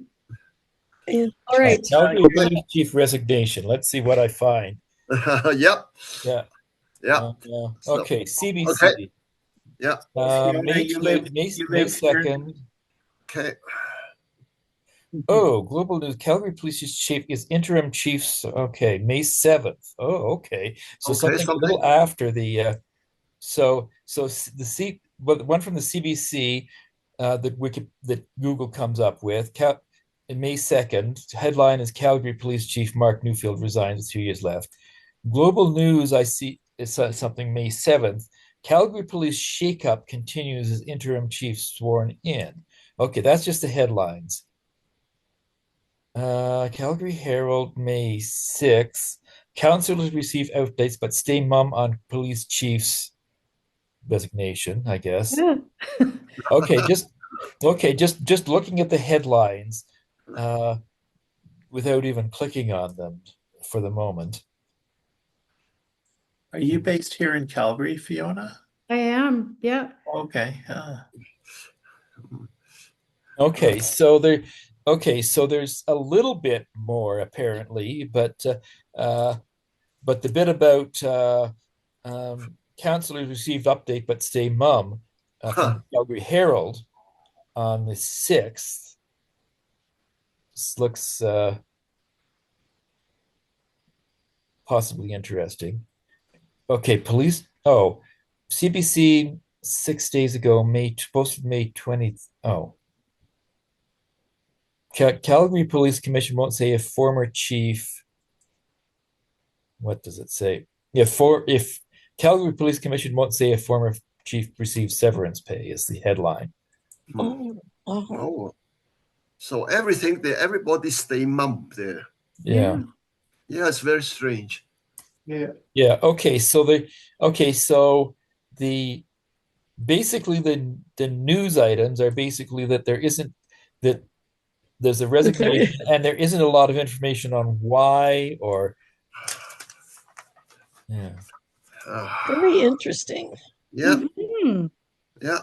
All right.
Calgary Police Chief resignation. Let's see what I find.
Yep.
Yeah. Okay, CBC.
Okay. Yeah.
May 2nd.
Okay.
Oh, global news. Calgary Police Chief is interim chiefs. Okay, May 7th. Oh, okay. So something a little after the but one from the CBC that Google comes up with. May 2nd, headline is Calgary Police Chief Mark Newfield resigns with 2 years left. Global news, I see it's something May 7th. Calgary Police shakeup continues as interim chief sworn in. Okay, that's just the headlines. Calgary Herald, May 6th. Councillors receive updates but stay mum on police chief's resignation, I guess.
Yeah.
Okay, just looking at the headlines without even clicking on them for the moment.
Are you based here in Calgary, Fiona?
I am, yeah.
Okay.
Okay, so there's a little bit more apparently, but the bit about councillors received update but stay mum from the Calgary Herald on the 6th. This looks possibly interesting. Okay, police. Oh, CBC 6 days ago, posted May 20th. Oh. Calgary Police Commission won't say if former chief. What does it say? If Calgary Police Commission won't say if former chief receives severance pay is the headline.
Oh. So everything there, everybody stay mum there.
Yeah.
Yeah, it's very strange.
Yeah.
Okay. So basically the news items are basically that there's a resignation and there isn't a lot of information on why or. Yeah.
Very interesting.
Yeah.
Mm-hmm.
Yeah.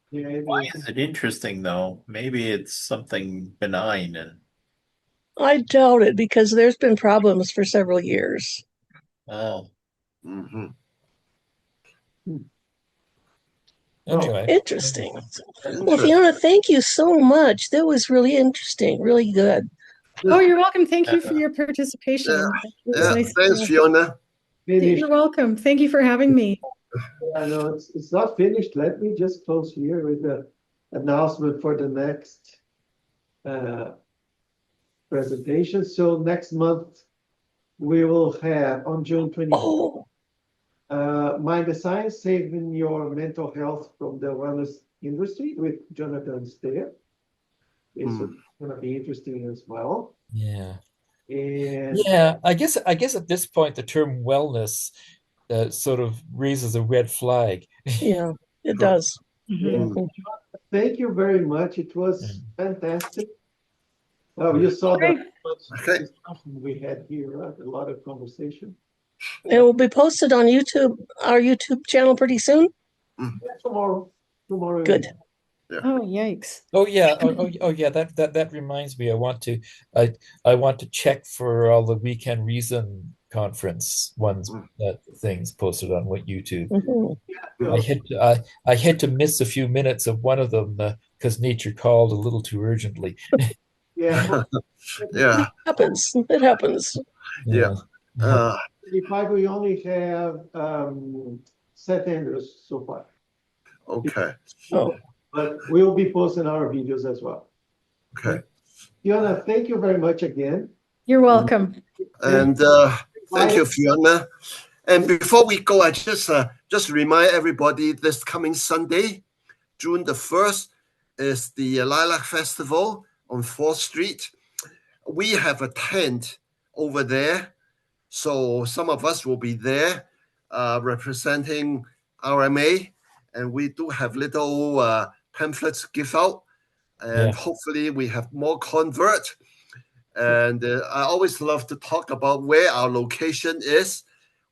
Why is it interesting though? Maybe it's something benign and
I doubt it, because there's been problems for several years.
oh.
Mm-hmm.
Anyway.
Interesting. Well, Fiona, thank you so much. That was really interesting, really good.
Oh, you're welcome. Thank you for your participation.
Nice. Thanks, Fiona.
You're welcome. Thank you for having me.
I know it's not finished. Let me just close here with the announcement for the next presentation. So next month we will have on June 20th. Mind the Science, Saving Your Mental Health from the Wellness Industry with Jonathan Dyer. It's going to be interesting as well.
Yeah.
And
Yeah, I guess at this point the term wellness sort of raises a red flag.
Yeah, it
Sure.
does.
Mhm.
Mhm.
thank you very much. It was fantastic. Oh, you saw the
Great.
Okay.
discussion we had here, right? A lot of conversation.
It will be posted on YouTube, our YouTube channel pretty soon.
Yeah, tomorrow.
Good.
Oh, yikes.
Oh yeah, oh yeah. That reminds me. I want to check for all the Weekend Reason conference ones things posted on what YouTube.
Mhm.
I had to miss a few minutes of one of them because nature called a little too urgently.
Yeah.
Yeah.
It happens. It happens.
Yeah. Uh,
35, we only have 7 vendors so far.
okay.
Oh,
But we'll be posting our videos as well.
Okay.
Fiona, thank you very much again.
You're welcome.
And thank you, Fiona. And before we go, I just remind everybody this coming Sunday, June the 1st, is the Lilac Festival on 4th Street. We have a tent over there. So some of us will be there representing RMA. And we do have little pamphlets give out. And
Yeah.
hopefully we have more convert. And I always love to talk about where our location is.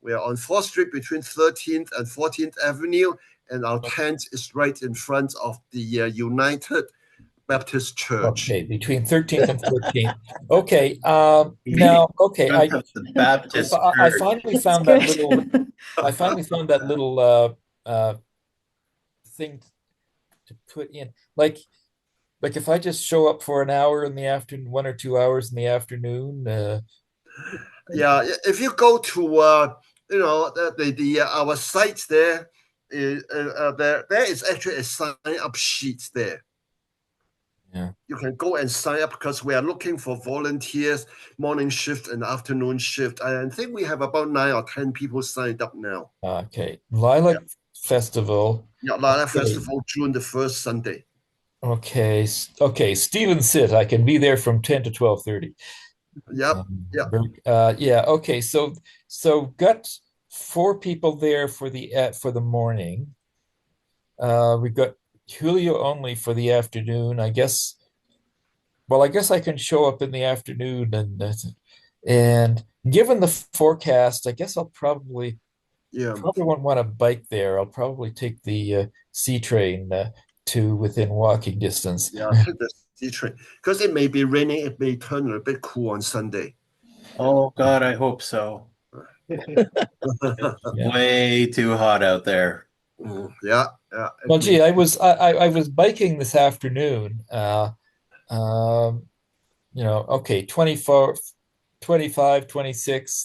We are on 4th Street between 13th and 14th Avenue, and our tent is right in front of the United Baptist Church.
Okay, between 13th and 14th. Okay, now, okay,
Front of the Baptist
I
Church.
finally
That's
found that
good.
little, I finally found that little thing to put in. Like if I just show up for an hour in the afternoon, 1 or 2 hours in the afternoon,
Yeah, if you go to our site there, there is actually a sign up sheet there.
Yeah.
You can go and sign up because we are looking for volunteers, morning shift and afternoon shift. I think we have about 9 or 10 people signed up now.
Okay, Lilac Festival.
Yeah, Lilac
Okay.
Festival, June the 1st, Sunday.
Okay, okay, Stephen Sit. I can be there from 10 to 12:30.
Yep, yep.
Yeah, okay, so got 4 people there for the morning. We've got Julio only for the afternoon. I guess I can show up in the afternoon and given the forecast, I guess I'll probably
Yeah.
won't want to bike there. I'll probably take the C train to within walking distance.
Yeah, take the C train. Because it may be raining, it may turn a little bit cool on Sunday.
Oh God, I hope so.
Yeah.
Way too hot out there.
Yeah.
Well, gee, I was biking this afternoon. Okay, 24, 25, 26.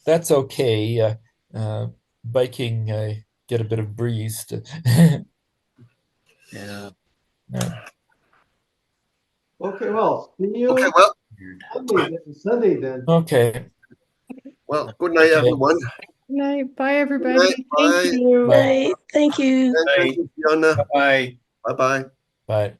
That's okay. Biking, get a bit of breeze.
Yeah.
Okay, well, see you
Okay, well,
Sunday then.
Okay.
Well, good night, everyone.
Good night. Bye, everybody.
Good night.
Thank you.
right. Thank you.
And thank you, Fiona.
Bye.
Bye-bye.
Bye.